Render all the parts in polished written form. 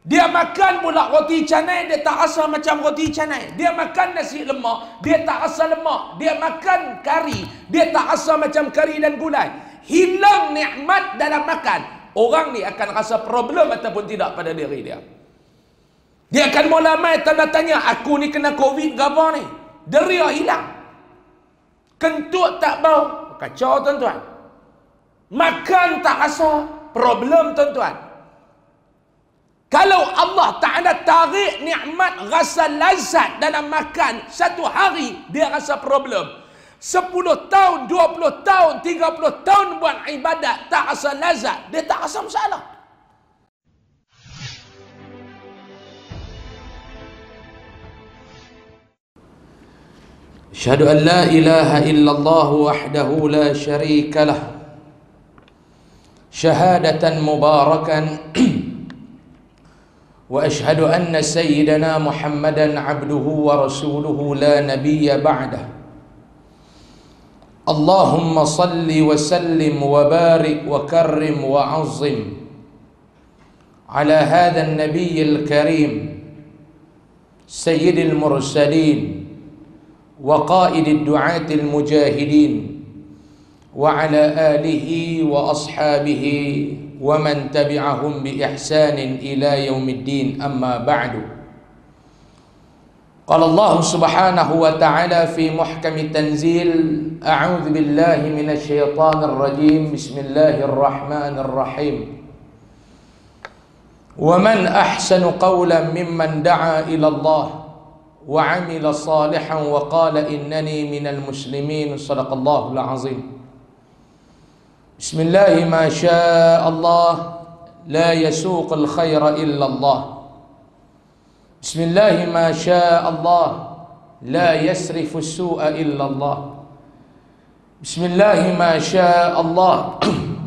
Dia makan pula roti canai, dia tak rasa macam roti canai. Dia makan nasi lemak, dia tak rasa lemak. Dia makan kari, dia tak rasa macam kari dan gulai. Hilang nikmat dalam makan. Orang ni akan rasa problem ataupun tidak pada diri dia. Dia akan mula mai tanda tanya, aku ni kena COVID ke apa ni? Deria hilang. Kentut tak bau, kacau tuan-tuan. Makan tak rasa, problem tuan-tuan. Kalau Allah Ta'ala tarik nikmat rasa lazat dalam makan, satu hari dia rasa problem. 10 tahun, 20 tahun, 30 tahun buat ibadat, tak rasa lazat, dia tak rasa masalah. Asyhadu an la ilaha illallah wahdahu la syarika lah. Syahadatan mubarakan. وأشهد أن سيدنا محمدا عبده ورسوله لا نبي بعده اللهم صل وسلم وبارك وكرم وعظم على هذا النبي الكريم سيد المرسلين وقائد الدعاة المجاهدين وعلى آله وأصحابه ومن تبعهم بإحسان إلى يوم الدين أما بعد قال الله سبحانه وتعالى في محكم التنزيل أعوذ بالله من الشيطان الرجيم بسم الله الرحمن الرحيم ومن أحسن قولا ممن دعا إلى الله وعمل صالحا وقال إنني من المسلمين صدق الله العظيم بسم الله ما شاء الله لا يسوق الخير إلا الله بسم الله ما شاء الله لا يسرف السوء إلا الله بسم الله ما شاء الله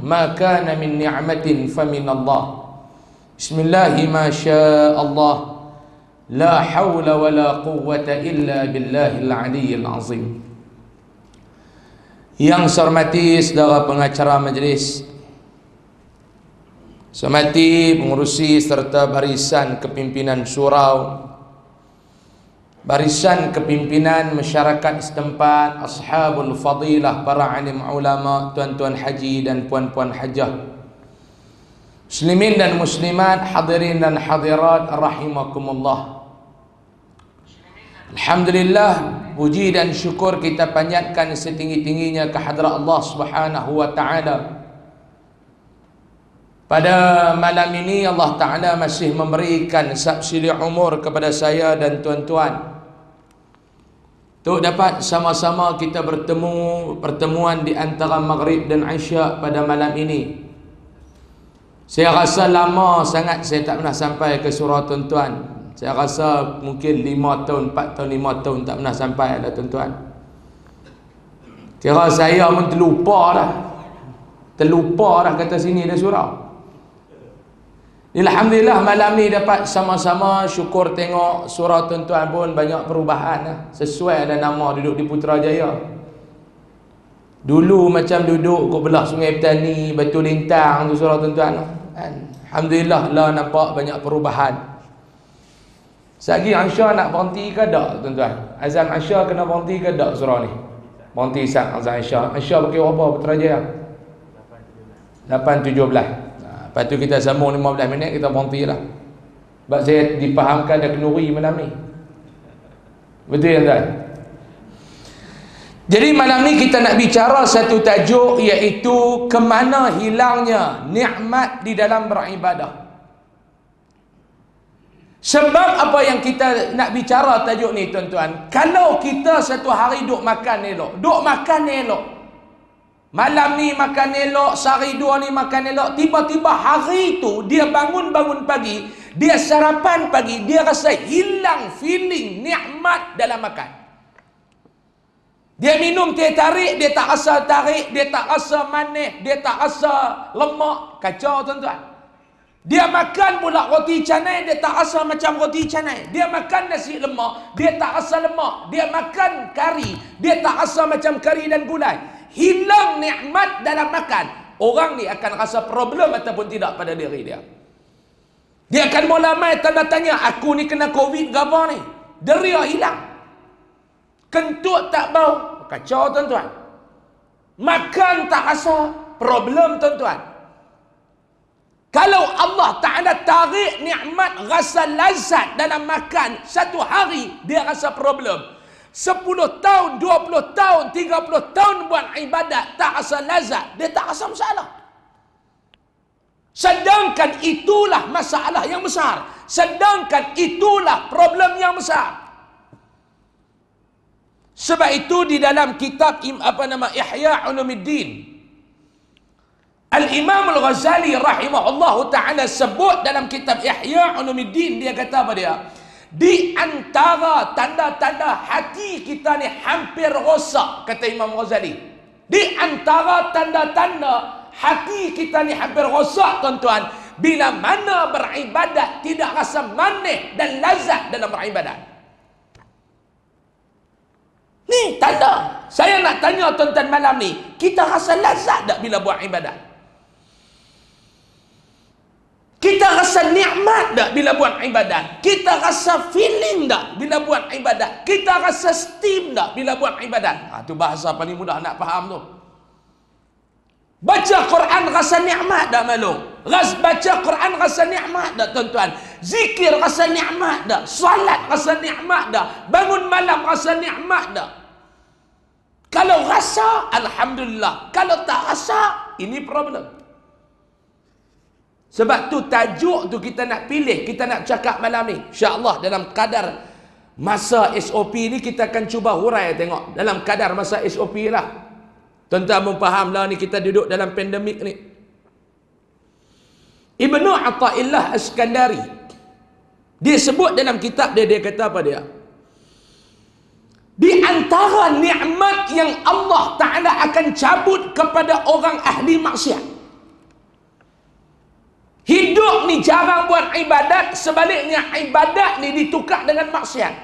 ما كان من نعمة فمن الله بسم الله ما شاء الله لا حول ولا قوة إلا بالله العلي العظيم. Yang saya hormati saudara pengacara majlis, saya hormati pengurusi serta barisan kepimpinan surau, barisan kepimpinan masyarakat setempat, ashabul fadilah, para alim ulama, tuan-tuan haji dan puan-puan hajah, muslimin dan muslimat, hadirin dan hadirat rahimakumullah. Alhamdulillah, puji dan syukur kita panjatkan setinggi-tingginya kehadrat Allah Subhanahu wa taala. Pada malam ini Allah Taala masih memberikan subsidi umur kepada saya dan tuan-tuan untuk dapat sama-sama kita bertemu, pertemuan di antara Maghrib dan Isyak pada malam ini. Saya rasa lama sangat saya tak pernah sampai ke surau tuan-tuan. Saya rasa mungkin 5 tahun, 4 tahun, 5 tahun tak pernah sampai dah tuan-tuan. Kira saya pun terlupa dah kata sini dah surau. Alhamdulillah malam ni dapat sama-sama syukur tengok surau tuan-tuan pun banyak perubahan lah. Sesuai ada nama duduk di Putrajaya. Dulu macam duduk kat belah Sungai Petani, Batu Lintang tu surau tuan-tuan. Alhamdulillah lah nampak banyak perubahan. Sagi Aisyah nak berhenti ke tak tuan-tuan? Azan Aisyah kena berhenti ke tak surau ni? Berhenti sat azan Aisyah. Aisyah pakai berapa Putrajaya? 8.17. Lepas tu kita sambung 15 minit, kita berhenti lah. Sebab saya dipahamkan ada kenuri malam ni. Betul ya tuan? Jadi malam ni kita nak bicara satu tajuk, iaitu kemana hilangnya nikmat di dalam beribadah. Sebab apa yang kita nak bicara tajuk ni tuan-tuan, kalau kita satu hari duk makan elok, malam ni makan elok, sehari dua ni makan elok, tiba-tiba hari tu dia bangun pagi, dia sarapan pagi, dia rasa hilang feeling nikmat dalam makan. Dia minum teh tarik, dia tak rasa tarik, dia tak rasa manis, dia tak rasa lemak, kacau tuan-tuan. Dia makan pula roti canai, dia tak rasa macam roti canai. Dia makan nasi lemak, dia tak rasa lemak. Dia makan kari, dia tak rasa macam kari dan gulai. Hilang nikmat dalam makan. Orang ni akan rasa problem ataupun tidak pada diri dia. Dia akan mula mai tanda tanya, aku ni kena COVID ke apa ni? Deria hilang. Kentut tak bau, kacau tuan-tuan. Makan tak rasa, problem tuan-tuan. Kalau Allah Ta'ala tarik nikmat rasa lazat dalam makan, satu hari dia rasa problem. 10 tahun, 20 tahun, 30 tahun buat ibadat tak rasa lazat, dia tak rasa masalah. Sedangkan itulah masalah yang besar. Sedangkan itulah problem yang besar. Sebab itu di dalam kitab Ihya Ulumuddin, Al-Imam Al-Ghazali rahimahullahu ta'ala sebut dalam kitab Ihya Ulumuddin, dia kata apa dia? Di antara tanda-tanda hati kita ni hampir rosak, kata Imam Ghazali. Di antara tanda-tanda hati kita ni hampir rosak tuan-tuan, bila mana beribadat tidak rasa manis dan lazat dalam beribadat. Ni tanda. Saya nak tanya tuan-tuan malam ni, kita rasa lazat tak bila buat ibadat? Kita rasa nikmat tak bila buat ibadat? Kita rasa feeling tak bila buat ibadat? Kita rasa steam tak bila buat ibadat? Itu bahasa paling mudah nak faham tu. Baca Quran rasa nikmat tak malu? Baca Quran rasa nikmat tak tuan-tuan? Zikir rasa nikmat tak? Salat rasa nikmat tak? Bangun malam rasa nikmat tak? Kalau rasa, alhamdulillah. Kalau tak rasa, ini problem. Sebab tu tajuk tu kita nak pilih, kita nak cakap malam ni. InsyaAllah dalam kadar masa SOP ni kita akan cuba hurai tengok. Dalam kadar masa SOP lah. Tuan-tuan pun faham lah ni, kita duduk dalam pandemik ni. Ibnu Athaillah As-Skandari, dia sebut dalam kitab dia, dia kata apa dia? Di antara nikmat yang Allah Ta'ala akan cabut kepada orang ahli maksiat. Hidup ni jarang buat ibadat, sebaliknya ibadat ni ditukar dengan maksiat.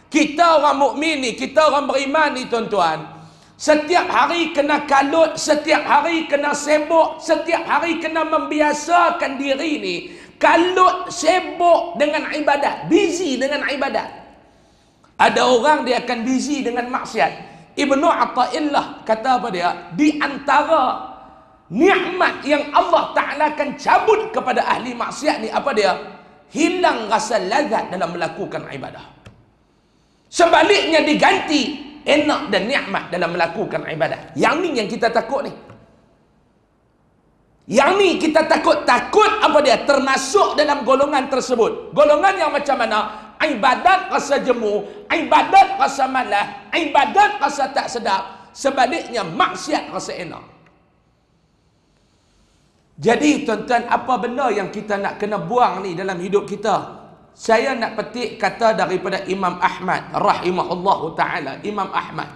Kita orang mukmin ni, kita orang beriman ni tuan-tuan, setiap hari kena kalut, setiap hari kena sibuk, setiap hari kena membiasakan diri ni kalut, sibuk dengan ibadat, busy dengan ibadat. Ada orang dia akan busy dengan maksiat. Ibnu Athaillah kata apa dia? Di antara nikmat yang Allah Ta'ala akan cabut kepada ahli maksiat ni apa dia? Hilang rasa lazat dalam melakukan ibadah. Sebaliknya diganti enak dan nikmat dalam melakukan ibadah. Yang ni yang kita takut ni. Yang ni kita takut apa dia? Termasuk dalam golongan tersebut. Golongan yang macam mana? Ibadat rasa jemu, ibadat rasa malas, ibadat rasa tak sedap. Sebaliknya maksiat rasa enak. Jadi tuan-tuan, apa benda yang kita nak kena buang ni dalam hidup kita? Saya nak petik kata daripada Imam Ahmad rahimahullahu ta'ala. Imam Ahmad,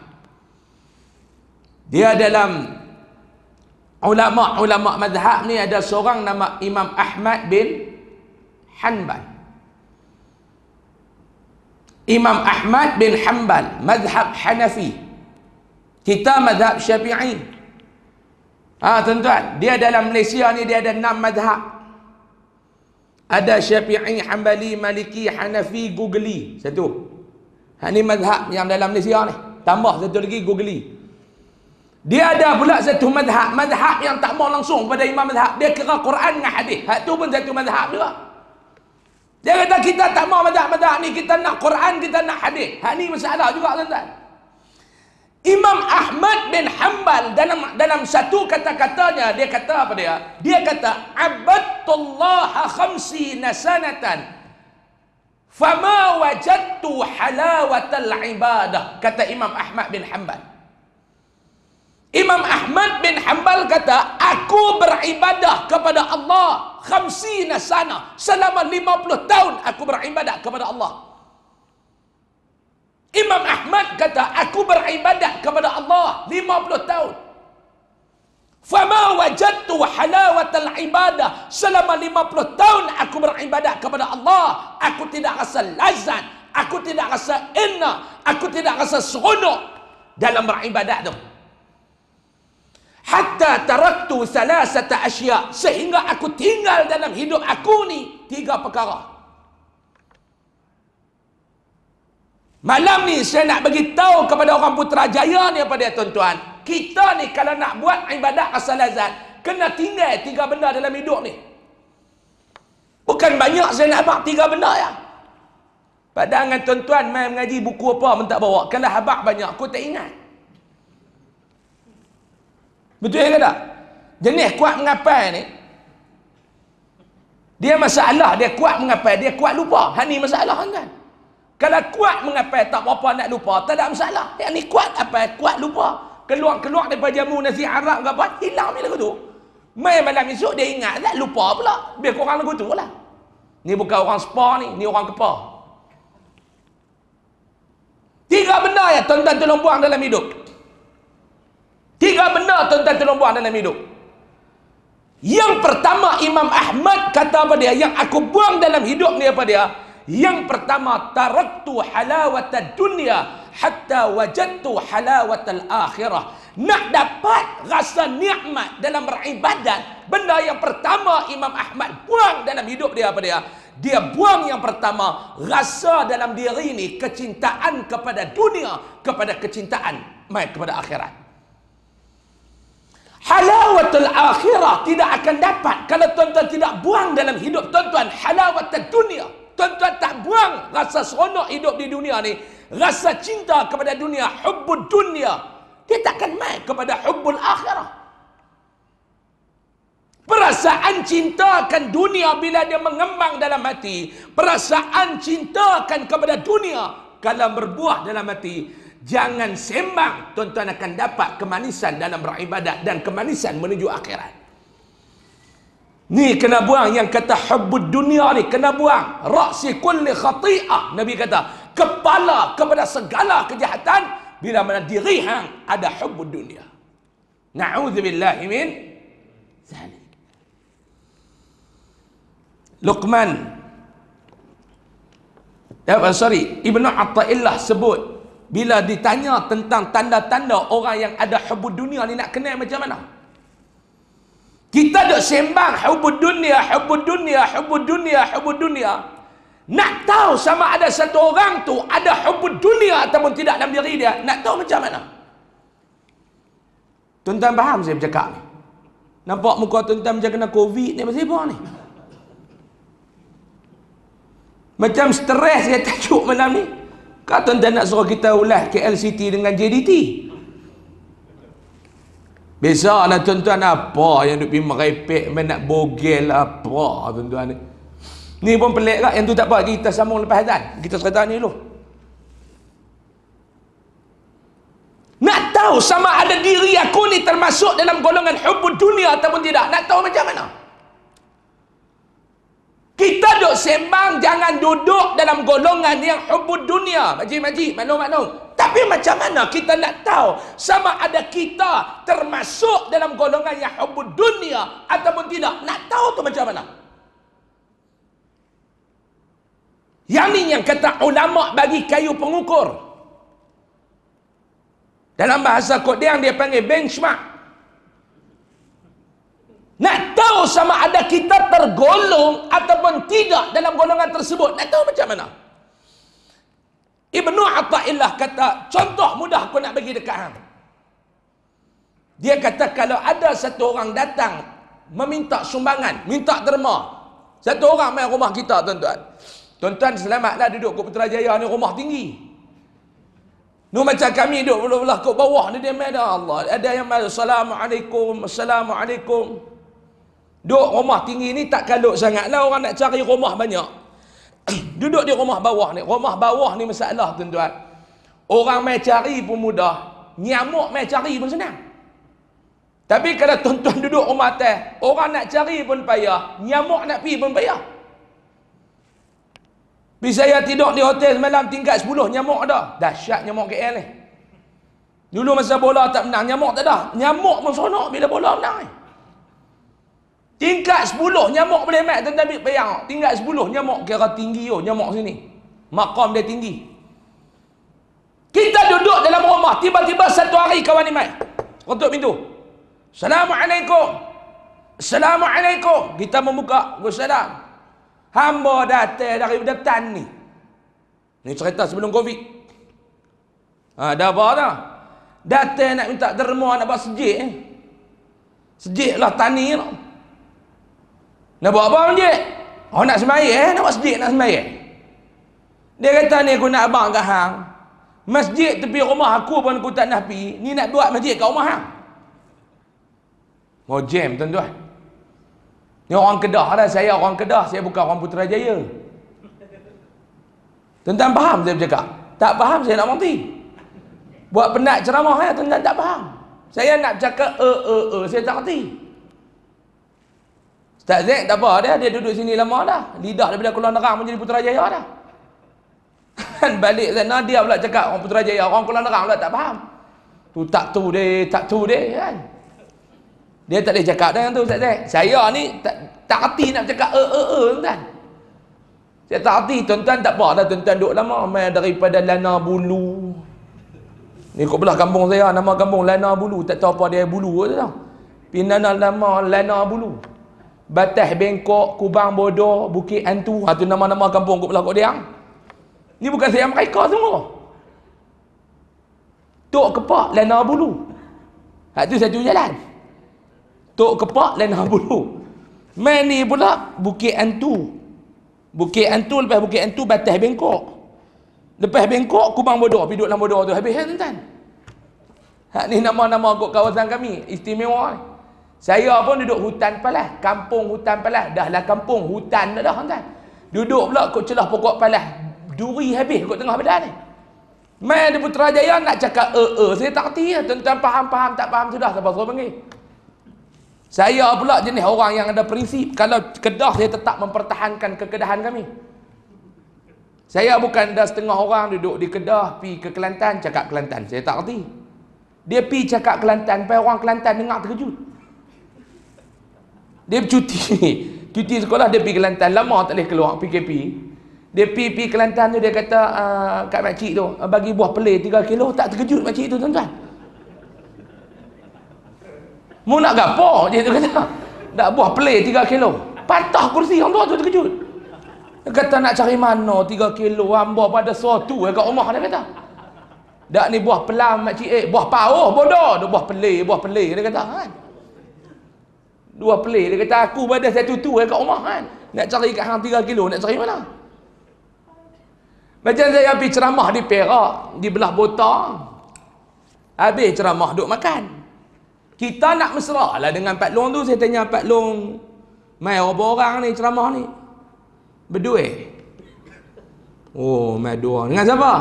dia dalam ulama' mazhab ni ada seorang nama Imam Ahmad bin Hanbal. Imam Ahmad bin Hanbal, mazhab Hanafi. Kita mazhab Syafi'i. Tuan-tuan, dia dalam Malaysia ni dia ada 6 mazhab. Ada Syafi'i, Hanbali, Maliki, Hanafi, Gugli. Satu. Ni mazhab yang dalam Malaysia ni. Tambah satu lagi, Gugli. Dia ada pula satu mazhab. Mazhab yang tak mau langsung pada imam mazhab. Dia kira Quran dengan hadis. Hak tu pun satu mazhab juga. Dia kata kita tak mau mazhab-mazhab ni. Kita nak Quran, kita nak hadis. Hak ni masalah juga tuan-tuan. Imam Ahmad bin Hanbal dalam satu kata-katanya, dia kata apa dia? Dia kata, abadtullaha khamsina sanatan fama wajadtu halawatal ibadah. Kata Imam Ahmad bin Hanbal. Imam Ahmad bin Hanbal kata, aku beribadah kepada Allah khamsina sana, selama 50 tahun aku beribadah kepada Allah. Imam Ahmad kata, aku beribadah kepada Allah 50 tahun. Fama wajadtu halawatal ibadah, selama 50 tahun aku beribadah kepada Allah, aku tidak rasa lazat, aku tidak rasa enak, aku tidak rasa seronok dalam beribadat tu. Hatta taraktu salasata asya, sehingga aku tinggal dalam hidup aku ni 3 perkara. Malam ni saya nak bagi tahu kepada orang Putrajaya ni apa dia tuan-tuan. Kita ni kalau nak buat ibadat asal lazat, kena tinggal 3 benda dalam hidup ni. Bukan banyak saya nak abang 3 benda ya. Padahal tuan-tuan main mengaji buku apa pun tak bawa. Kalau habaq banyak aku tak ingat. Betul ke tak? Jenis kuat mengapai ni, dia masalah, dia kuat mengapai, dia kuat lupa. Hak ni masalah kan? Kalau kuat mengapai tak apa-apa nak lupa, tak ada masalah. Yang ni kuat apa? Kuat lupa. Keluar daripada jamu nasi Arab ke apa, hilang ni lagu tu. Mai malam esok dia ingat tak, lupa pula. Biar korang lagu tu lah. Ni bukan orang spa ni orang kepa. 3 benda ya tuan-tuan tolong buang dalam hidup. 3 benda tuan-tuan tolong buang dalam hidup. Yang pertama, Imam Ahmad kata apa dia? Yang aku buang dalam hidup ni apa dia? Yang pertama, taraktu halawatad dunya hatta wajadtu halawatal akhirah. Nak dapat rasa nikmat dalam beribadat, benda yang pertama Imam Ahmad buang dalam hidup dia apa dia? Dia buang yang pertama, rasa dalam diri ni kecintaan kepada dunia, kepada kecintaan kepada akhirat. Halawatul akhirah tidak akan dapat kalau tuan-tuan tidak buang dalam hidup tuan-tuan halawatul dunia. Tuan-tuan tak buang rasa seronok hidup di dunia ni, rasa cinta kepada dunia, hubbud dunia, dia takkan mai kepada hubbul akhirah. Perasaan cinta akan dunia bila dia mengembang dalam hati, perasaan cinta akan kepada dunia kalau berbuah dalam hati, jangan sembang tuan-tuan akan dapat kemanisan dalam beribadat dan kemanisan menuju akhirat. Ni kena buang yang kata hubbud dunia ni, kena buang. Ra'si kulli khati'ah, Nabi kata, kepala kepada segala kejahatan bila mana diri hang ada hubbud dunia. Na'udzubillahi min zalik. Luqman Ibnu Athaillah sebut, bila ditanya tentang tanda-tanda orang yang ada hubbud dunia ni, nak kenal macam mana? Kita duk sembang hubbud dunia, hubbud dunia, hubbud dunia, hubbud dunia. Nak tahu sama ada satu orang tu ada hubbud dunia ataupun tidak dalam diri dia, nak tahu macam mana? Tuan-tuan faham saya bercakap ni? Nampak muka tuan-tuan macam kena COVID ni, pasal apa ni? Macam stres saya tajuk malam ni. Kalau tuan-tuan nak suruh kita ulas KLCT dengan JDT, biasalah tuan-tuan, apa yang duk pergi merepek, nak bogel apa tuan-tuan ni. Ni pun pelik tak? Yang tu tak apa, kita sambung lepas azan. Kita cerita ni dulu. Nak tahu sama ada diri aku ni termasuk dalam golongan hubbud dunia ataupun tidak, nak tahu macam mana? Kita duk sembang jangan duduk dalam golongan yang hubbud dunia. Makcik-makcik, maklum-maklum. Tapi macam mana kita nak tahu sama ada kita termasuk dalam golongan yang hubbud dunia ataupun tidak? Nak tahu tu macam mana? Yang ni yang kata ulama bagi kayu pengukur. Dalam bahasa Kodiang dia panggil benchmark. Nak tahu sama ada kita tergolong ataupun tidak dalam golongan tersebut, nak tahu macam mana? Ibnu Athaillah kata, contoh mudah aku nak bagi dekat hang. Dia kata kalau ada satu orang datang meminta sumbangan, minta derma. Satu orang main rumah kita tuan-tuan. Tuan-tuan selamatlah duduk kat Putrajaya ni, rumah tinggi. Nu macam kami duduk belah-belah kat bawah ni, dia main dah Allah. Ada yang main assalamualaikum, assalamualaikum. Duduk rumah tinggi ni tak kalut sangat lah, orang nak cari rumah banyak. Duduk di rumah bawah ni. Rumah bawah ni masalah tuan-tuan. Orang main cari pun mudah, nyamuk main cari pun senang. Tapi kalau tuan-tuan duduk rumah atas, orang nak cari pun payah, nyamuk nak pergi pun payah. Bila saya tidur di hotel semalam tingkat 10 nyamuk dah. Dahsyat nyamuk KL ni. Dulu masa bola tak menang, nyamuk tak ada. Nyamuk pun seronok bila bola menang ni. Tingkat 10 nyamuk boleh mat, tuan-tuan ambil bayang. Tingkat 10 nyamuk, kira tinggi nyamuk sini. Maqam dia tinggi. Kita duduk dalam rumah, tiba-tiba satu hari kawan ni mai. Ketuk pintu. Assalamualaikum. Assalamualaikum. Kita membuka. Waalaikumsalam. Hamba datang dari depan ni. Ni cerita sebelum Covid. Dah apa dah? Datang nak minta derma nak buat sejik. Sejik lah tani lah. Nak buat apa masjid? Oh nak sembahyang nak buat sejik nak sembahyang. Dia kata ni aku nak abang kat hang. Masjid tepi rumah aku pun aku tak nak pergi. Ni nak buat masjid kat rumah hang. Oh jam tuan-tuan. Ni orang Kedah lah. Saya orang Kedah. Saya bukan orang Putrajaya. Tuan-tuan faham saya bercakap? Tak faham saya nak mati. Buat penat ceramah ya, tuan-tuan tak faham. Saya nak cakap saya tak kerti. Ustaz Zaid tak apa dia duduk sini lama dah. Lidah daripada Kuala Nerang menjadi Putrajaya dah. Kan balik sana dia pula cakap orang Putrajaya, orang Kuala Nerang pula tak faham. Tu tak tu dia kan. Dia tak boleh cakap dengan tu Ustaz Zaid. Saya ni tak kerti nak cakap tuan-tuan. Saya tak kerti, tuan-tuan tak apa dah tuan-tuan duduk lama mai daripada Lana Bulu. Ni kat belah kampung saya, nama kampung Lana Bulu, tak tahu apa dia bulu tu tau. Pinana nama Lana Bulu. Batas Bengkok, Kubang Bodoh, Bukit Antu. Tu nama-nama kampung kat belah kat dia. Ni bukan saya mereka sungguh. Tok Kepak Lana Bulu. Tu satu jalan. Tok Kepak Lana Bulu. Mai ni pula Bukit Antu. Bukit Antu, lepas Bukit Antu batas Bengkok. Lepas Bengkok Kubang Bodoh, pergi duduk dalam Bodoh tu habis tuan-tuan. Ni nama-nama kat kawasan kami istimewa. Saya pun duduk hutan Palas, kampung hutan Palas. Dah lah kampung hutan dah tuan-tuan. Duduk pula kat celah pokok Palas. Duri habis kat tengah badan ni. Mai di Putrajaya nak cakap saya tak kerti ya. Tuan-tuan faham tak faham sudah siapa suruh panggil. Saya pula jenis orang yang ada prinsip. Kalau Kedah saya tetap mempertahankan kekedahan kami. Saya bukan dah setengah orang duduk di Kedah, pi ke Kelantan, cakap Kelantan. Saya tak kerti. Dia pi cakap Kelantan, sampai orang Kelantan dengar terkejut. Dia bercuti. Cuti sekolah, dia pi Kelantan. Lama tak boleh keluar, PKP. Dia pi Kelantan tu, dia kata kat makcik tu, bagi buah pelai 3 kilo. Tak terkejut makcik tu, tuan-tuan. Mu nak gapo? Dia tu kata. Nak buah pelai 3 kilo. Patah kursi, orang tua tu terkejut. Dia kata nak cari mana 3 kilo hamba pada suatu kat rumah dia kata. Dak ni buah pelam makcik buah pauh bodoh, dia buah pelai dia kata kan. Dua pelai dia kata aku pada satu tu kat rumah kan. Nak cari kat hang 3 kilo nak cari mana? Macam saya pergi ceramah di Perak, di belah Botol. Habis ceramah duk makan. Kita nak mesra lah dengan Pak Long tu. Saya tanya Pak Long, mai berapa orang ni ceramah ni? Berdua. Oh, mai dua. Dengan siapa?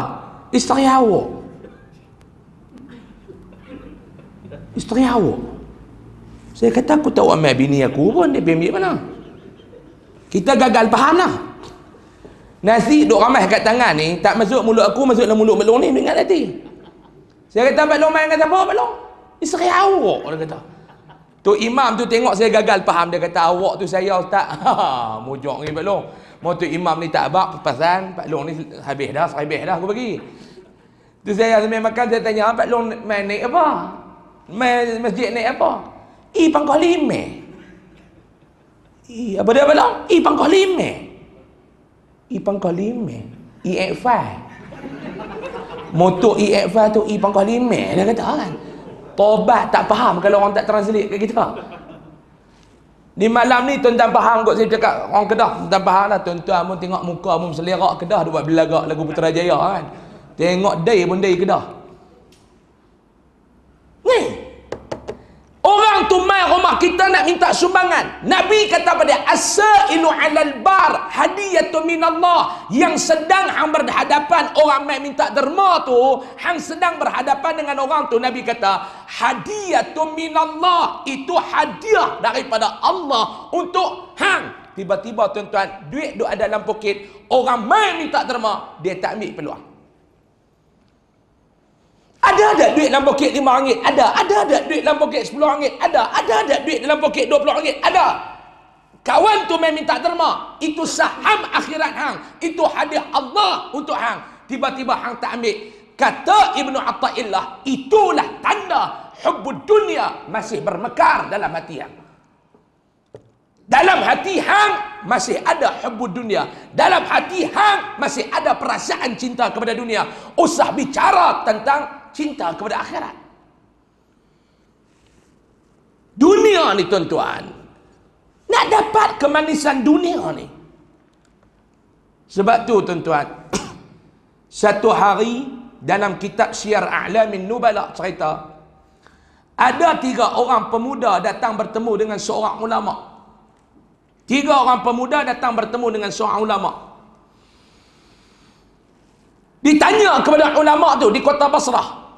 Isteri awak. Isteri awak. Saya kata aku tahu ambil bini aku pun dia ambil mana. Kita gagal faham lah. Nasi duk ramai kat tangan ni, tak masuk mulut aku, masuk dalam mulut Pak Long ni, ingat hati. Saya kata Pak Long main dengan siapa Pak Long? Isteri awak, dia kata. Tu imam tu tengok saya gagal faham, dia kata awak tu saya ustaz. Mujok ni Pak Long. Mau tu imam ni tak abak pasal Pak Long ni habis dah aku bagi. Tu saya sambil makan saya tanya Pak Long main naik apa? Main masjid naik apa? Pangkah 5. Apa dia Pak Long? Pangkah 5. Pangkah 5. EX5. Motor EX5 tu pangkah 5 dia kata kan. Tobat tak faham kalau orang tak translate kat kita. Di malam ni tuan-tuan faham kot saya cakap orang Kedah. Tuan-tuan faham lah. Tuan-tuan pun tengok muka pun selerak Kedah. Dia buat belagak lagu Putrajaya kan. Tengok day pun day Kedah. Ni. Orang tu mai rumah kita nak minta sumbangan. Nabi kata pada as-sa'ilu 'alal bar hadiyatun minallah. Yang sedang hang berhadapan orang mai minta derma tu, hang sedang berhadapan dengan orang tu. Nabi kata hadiyatun minallah, itu hadiah daripada Allah untuk hang. Tiba-tiba tuan-tuan, duit duk ada dalam poket, orang mai minta derma, dia tak ambil peluang. Ada duit dalam poket RM5? Ada duit dalam poket RM10? Ada duit dalam poket RM20? Ada. Kawan tu main minta derma, itu saham akhirat hang, itu hadiah Allah untuk hang. Tiba-tiba hang tak ambil. Kata Ibnu Atta'illah, itulah tanda hubbud dunia masih bermekar dalam hati hang. Dalam hati hang masih ada hubbud dunia. Dalam hati hang masih ada perasaan cinta kepada dunia. Usah bicara tentang cinta kepada akhirat. Dunia ni tuan-tuan, nak dapat kemanisan dunia ni. Sebab tu tuan-tuan, satu hari dalam kitab Syiar A'lamin Nubala cerita, ada 3 orang pemuda datang bertemu dengan seorang ulama. 3 orang pemuda datang bertemu dengan seorang ulama. Ditanya kepada ulama tu di kota Basrah,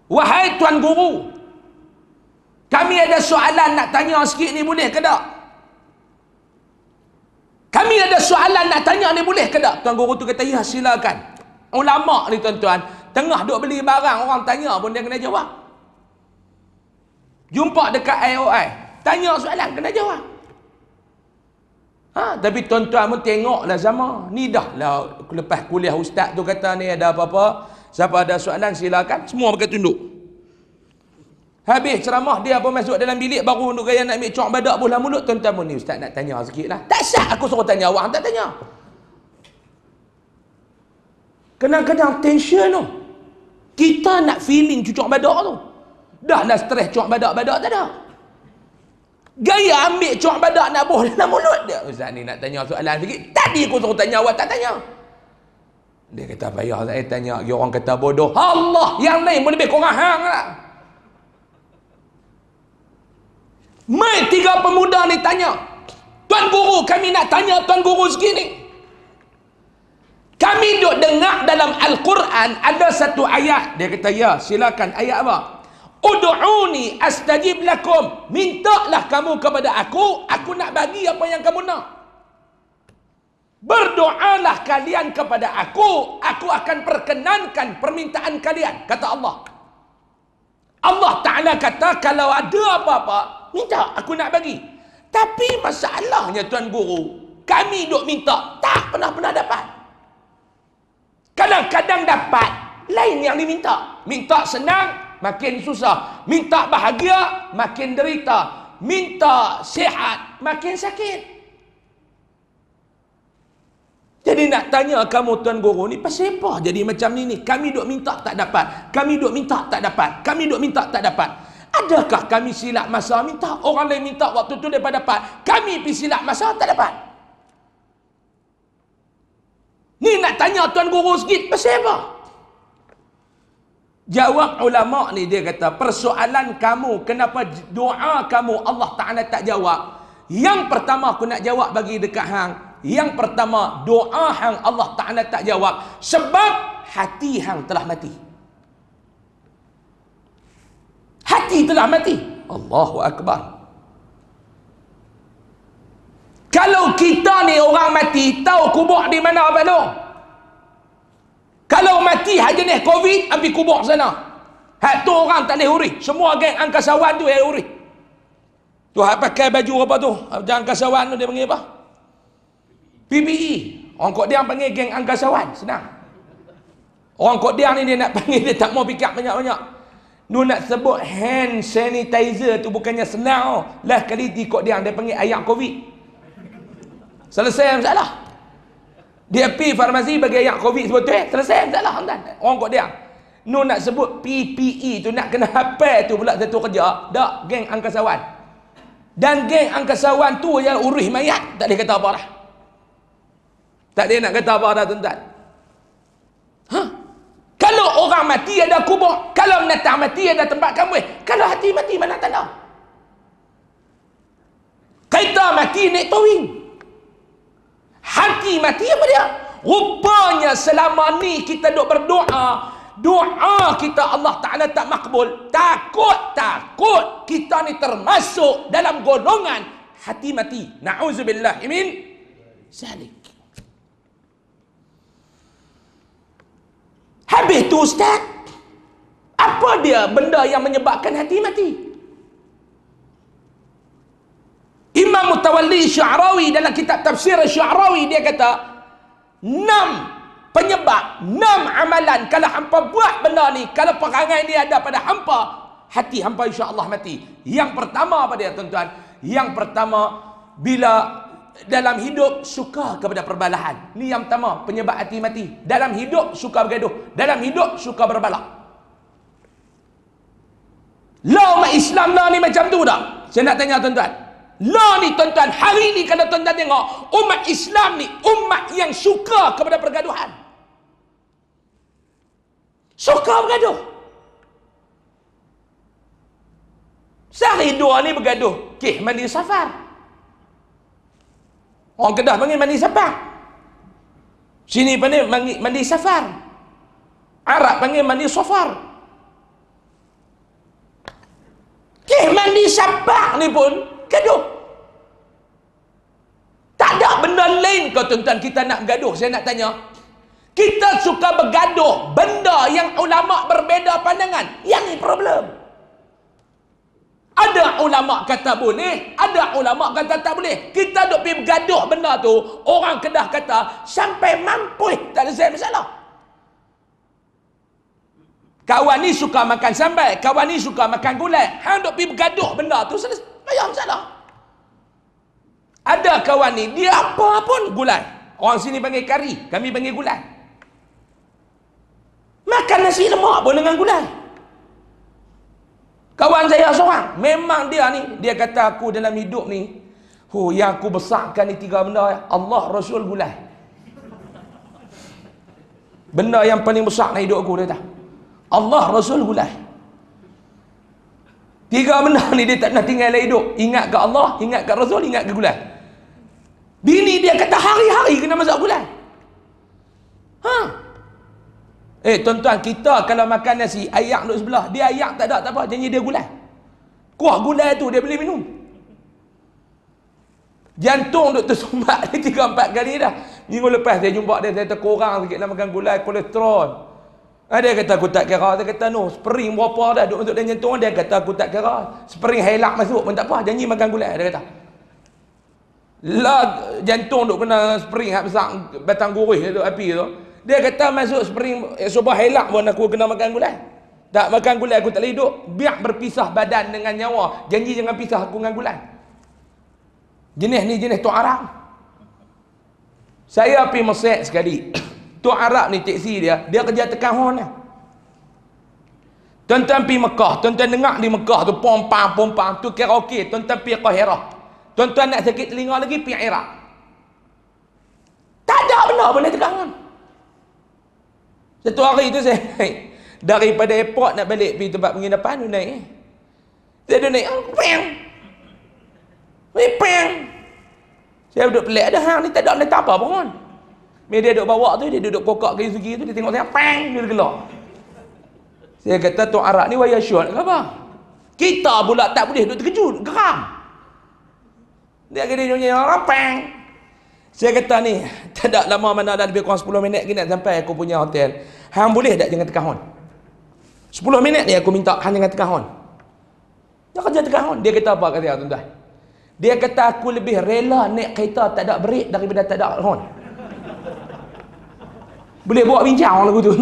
"Wahai tuan guru, kami ada soalan nak tanya sikit ni, boleh ke tak? Kami ada soalan nak tanya ni, boleh ke tak?" Tuan guru tu kata, "Ya, silakan." Ulama ni tuan-tuan, tengah duk beli barang, orang tanya pun dia kena jawab. Jumpa dekat IOI, tanya soalan kena jawab. Tapi tuan-tuan pun tengoklah sama. Ni dah lah lepas kuliah ustaz tu kata ni ada apa-apa, siapa ada soalan silakan, semua pakai tunduk. Habis ceramah dia pun masuk dalam bilik, baru duk gaya nak ambil cok badak bola mulut. Tuan-tuan pun ni ustaz nak tanya sikit lah. Tak sah aku suruh tanya, awak tak tanya. Kadang-kadang tension tu. Kita nak feeling cucuk badak tu. Dah lah stres cok badak-badak tak ada. Gaya ambil cok badak nak boh dalam mulut dia. Ustaz ni nak tanya soalan sikit. Tadi aku suruh tanya, awak tak tanya. Dia kata, payah saya tanya. Dia orang kata bodoh. Allah, yang lain pun lebih kurang hang lah. Mai 3 pemuda ni tanya, "Tuan guru, kami nak tanya tuan guru segini. Kami duk dengar dalam Al-Quran ada satu ayat." Dia kata, "Ya, silakan. Ayat apa?" "Ud'uni astajib lakum." Mintalah kamu kepada aku nak bagi apa yang kamu nak. Berdoalah kalian kepada aku akan perkenankan permintaan kalian, kata Allah. Allah Ta'ala kata, kalau ada apa-apa, minta, aku nak bagi. Tapi masalahnya tuan guru, kami duk minta, tak pernah dapat. Kadang-kadang dapat, lain yang diminta. Minta senang, makin susah. Minta bahagia, makin derita. Minta sihat, makin sakit. Jadi nak tanya kamu tuan guru ni, pasal apa jadi macam ni? Kami duk minta tak dapat. Kami duk minta tak dapat. Kami duk minta tak dapat. Adakah kami silap masa minta? Orang lain minta waktu tu mereka dapat. Kami pergi silap masa tak dapat. Ni nak tanya tuan guru sikit, pasal apa? Jawab ulama ni, dia kata, persoalan kamu, kenapa doa kamu Allah Ta'ala tak jawab? Yang pertama aku nak jawab bagi dekat hang. Yang pertama, doa hang Allah Ta'ala tak jawab sebab hati hang telah mati. Hati telah mati. Allahu Akbar. Kalau kita ni orang mati, tahu kubur di mana apa tu? Kalau mati haja ni Covid, ambil kubur sana. Hak tu orang tak boleh urih. Semua geng angkasawan tu yang urih. Tu hak pakai baju apa tu? Jangan angkasawan tu dia panggil apa? PPE. Orang Kodiang panggil geng angkasawan. Senang. Orang Kodiang ni dia nak panggil, dia tak mau fikir banyak-banyak. Nu nak sebut hand sanitizer tu bukannya senang. Lah kali di Kodiang dia panggil ayam Covid. Selesai masalah. Dia pergi farmasi bagi ayam Covid sebetulnya. Selesai masalah. Orang Kodiang. Nu nak sebut PPE tu nak kena hafal tu pula satu kerja. Tak, geng angkasawan. Dan geng angkasawan tu yang urus mayat. Tak boleh kata apa dah. Tak dia nak kata apa dah tuan-tuan. Kalau orang mati ada kubur. Kalau menatang mati ada tempat kambing. Kalau hati mati mana tak tahu. Kereta mati naik towing. Hati mati apa dia? Rupanya selama ni kita duk berdoa. Doa kita Allah Ta'ala tak makbul. Takut kita ni termasuk dalam golongan hati mati. Na'udzubillah min zalik. Habis tu ustaz, apa dia benda yang menyebabkan hati mati? Imam Mutawalli Syu'arawi dalam kitab tafsir Syu'arawi dia kata 6 penyebab, 6 amalan kalau hampa buat benda ni, kalau perangai ni ada pada hampa, hati hampa insya-Allah mati. Yang pertama apa dia tuan-tuan? Yang pertama, bila dalam hidup suka kepada perbalahan. Ni yang pertama, penyebab hati mati. Dalam hidup suka bergaduh, dalam hidup suka berbalak. Law umat Islam lah ni macam tu tak? Saya nak tanya tuan-tuan. Law ni tuan-tuan, hari ni kalau tuan-tuan tengok, umat Islam ni umat yang suka kepada pergaduhan. Suka bergaduh. Sehari dua ni bergaduh. Okey, mandi safar. Orang Kedah panggil mandi safar. Sini panggil mandi safar. Arab panggil mandi safar. Mandi safar ni pun gaduh. Tak ada benda lain kau tuan-tuan kita nak gaduh. Saya nak tanya, kita suka bergaduh benda yang ulama berbeza pandangan. Yang ni problem. Ada ulama kata boleh, ada ulama kata tak boleh. Kita duk pergi bergaduh benda tu, orang Kedah kata sampai mampu, tak ada masalah. Kawan ni suka makan sambal, kawan ni suka makan gulai. Hang duk pergi bergaduh benda tu, banyak masalah. Ada kawan ni, dia apa pun gulai. Orang sini panggil kari, kami panggil gulai. Makan nasi lemak pun dengan gulai. Kawan saya seorang, memang dia ni, dia kata aku dalam hidup ni, yang aku besarkan ni 3 benda, Allah, Rasul, gulai. Benda yang paling besar dalam hidup aku, dia kata Allah, Rasul, gulai. 3 benda ni dia tak nak tinggal dalam hidup. Ingat ke Allah, ingat ke Rasul, ingat ke gulai. Bini dia kata hari-hari kena masak gulai. Tuan-tuan, kita kalau makan nasi, ayak duduk sebelah, dia ayak tak ada, tak apa, janji dia gulai. Kuah gulai tu dia boleh minum. Jantung duduk tersumbat ni 3-4 kali dah. Minggu lepas saya jumpa dia, saya terkorang sikit nak makan gulai, kolesterol. Dia kata aku tak kira. Saya kata no, spring berapa dah duduk masuk dalam jantung. Dia kata aku tak kira. Spring helak masuk pun tak apa, janji makan gulai. Dia kata lah, jantung duduk kena spring besar, batang gurih tu, api tu. Dia kata masuk spring sobah helak pun aku kena makan gulai. Tak makan gulai aku tak boleh hidup. Biar berpisah badan dengan nyawa. Janji jangan pisah aku dengan gulai. Jenis ni jenis Tok Arab. Saya pergi Mesir sekali. Tok Arab ni teksi dia kerja tekan hon lah. Tuan-tuan pergi Mekah, tuan-tuan dengar di Mekah tu pompang tu karaoke. Tuan-tuan pergi Qahirah. Tuan-tuan nak sakit telinga lagi pergi Iraq. Tak ada benda boleh tekan hon. Satu hari tu saya daripada airport nak balik pergi tempat penginapan tu naik. Saya naik, peng. Saya duduk pelik, ada hang ni tak ada letak apa pun. Dia duduk bawa tu, dia duduk kokak kayu segi tu, dia tengok saya, peng, dia gelak. Saya kata, Tok Arab ni waya syot ke apa? Kita pula tak boleh duduk terkejut, geram. Dia kata, dia nyanyi orang, peng. Saya kata ni, tak ada lama mana dah lebih kurang 10 minit lagi nak sampai aku punya hotel. Hang boleh tak jangan tekan hon? 10 minit ni aku minta hang jangan tekan hon. Dia kerja tekan hon. Dia kata apa kata tuan-tuan? Dia kata aku lebih rela naik kereta tak ada break daripada tak ada hon. Boleh buat bincang lagu tu.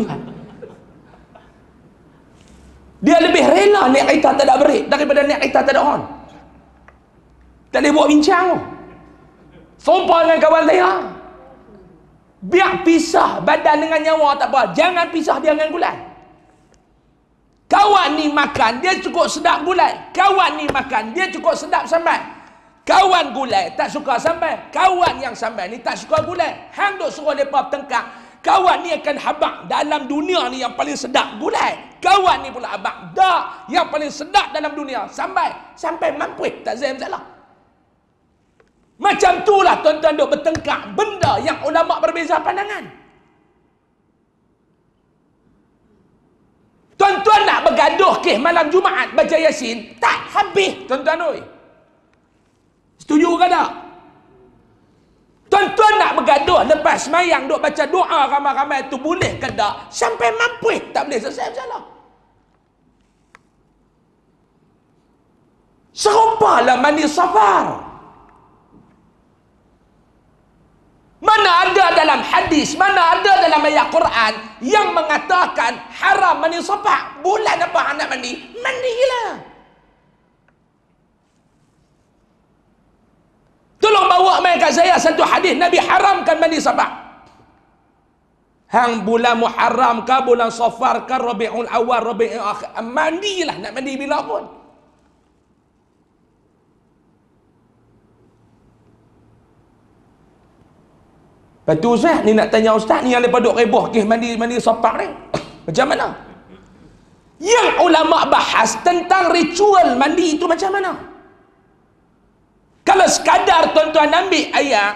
Dia lebih rela naik kereta tak ada break daripada naik kereta tak ada hon. Tak boleh buat bincang. Sumpah dengan kawan saya. Biar pisah badan dengan nyawa tak apa. Jangan pisah dia dengan gulai. Kawan ni makan, dia cukup sedap gulai. Kawan ni makan, dia cukup sedap sambal. Kawan gulai tak suka sambal. Kawan yang sambal ni tak suka gulai. Hang duk suruh mereka bertengkar. Kawan ni akan habaq dalam dunia ni yang paling sedap gulai. Kawan ni pula habaq dak yang paling sedap dalam dunia sambal. Sampai mampu tak saya masalah. Macam itulah tuan-tuan duk bertengkar benda yang ulama berbeza pandangan. Tuan-tuan nak bergaduh ke malam Jumaat baca Yasin tak habis tuan-tuan oi. Setuju ke tak? Tuan-tuan nak bergaduh lepas semayang duk baca doa ramai-ramai tu boleh ke tak? Sampai mampu tak boleh selesai masalah. Serupalah mandi safar. Mana ada dalam hadis, mana ada dalam ayat Quran yang mengatakan haram mandi sepak? Bulan apa anak mandi? Mandilah. Tolong bawa main kat saya satu hadis Nabi haramkan mandi sepak. Hang bulan Muharram ke, bulan Safar ke, Rabiul Awal, Rabiul Akhir, mandilah, nak mandi bila pun. Lepas tu Ustaz, ni nak tanya Ustaz ni yang lepas duk reboh kes mandi sepak ni. Macam mana? Yang ulama bahas tentang ritual mandi itu macam mana? Kalau sekadar tuan-tuan ambil ayat,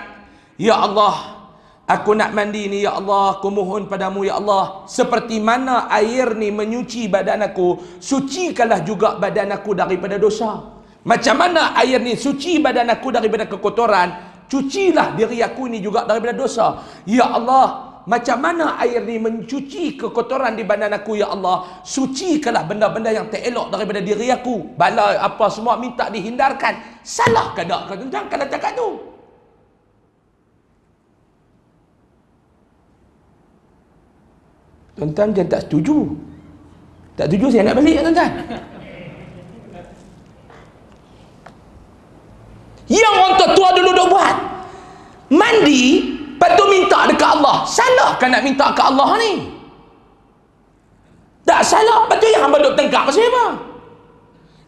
ya Allah, aku nak mandi ni, ya Allah, aku mohon padamu, ya Allah, seperti mana air ni menyuci badan aku, sucikanlah juga badan aku daripada dosa. Macam mana air ni suci badan aku daripada kekotoran, cucilah diri aku ni juga daripada dosa. Ya Allah, macam mana air ni mencuci kekotoran di badan aku, ya Allah, sucikanlah benda-benda yang tak elok daripada diri aku. Bala apa semua minta dihindarkan. Salah ke tak tuan-tuan kalau cakap tu? Tuan-tuan jangan tak setuju. Tak setuju saya nak balik tuan-tuan. Yang orang tua dulu duk buat mandi, lepas tu minta dekat Allah. Salah kan nak minta ke Allah ni? Tak salah. Lepas tu yang hamba duk tengkak pasal apa?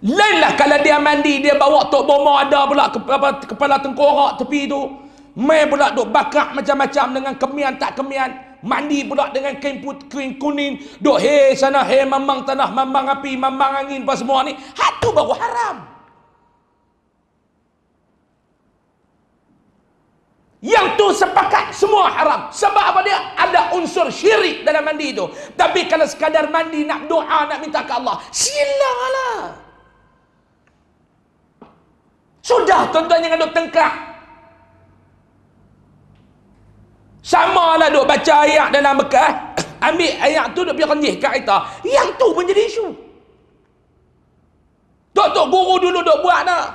Lainlah kalau dia mandi, dia bawa tok bomba ada pula kepala tengkorak tepi tu, main pula duk bakar macam-macam dengan kemian tak kemian, mandi pula dengan kain kuning, duk he sana he mamang tanah, mamang api, mamang angin apa semua ni. Hak tu baru haram. Yang tu sepakat semua haram. Sebab apa dia? Ada unsur syirik dalam mandi itu. Tapi kalau sekadar mandi nak doa, nak minta ke Allah, silalah. Sudah tuan-tuan jangan duk tengkak. Sama lah duk baca ayat dalam bekas, ambil ayat tu duk biar kenyih kat kita. Yang tu pun jadi isu. Tok guru dulu duk buat nak.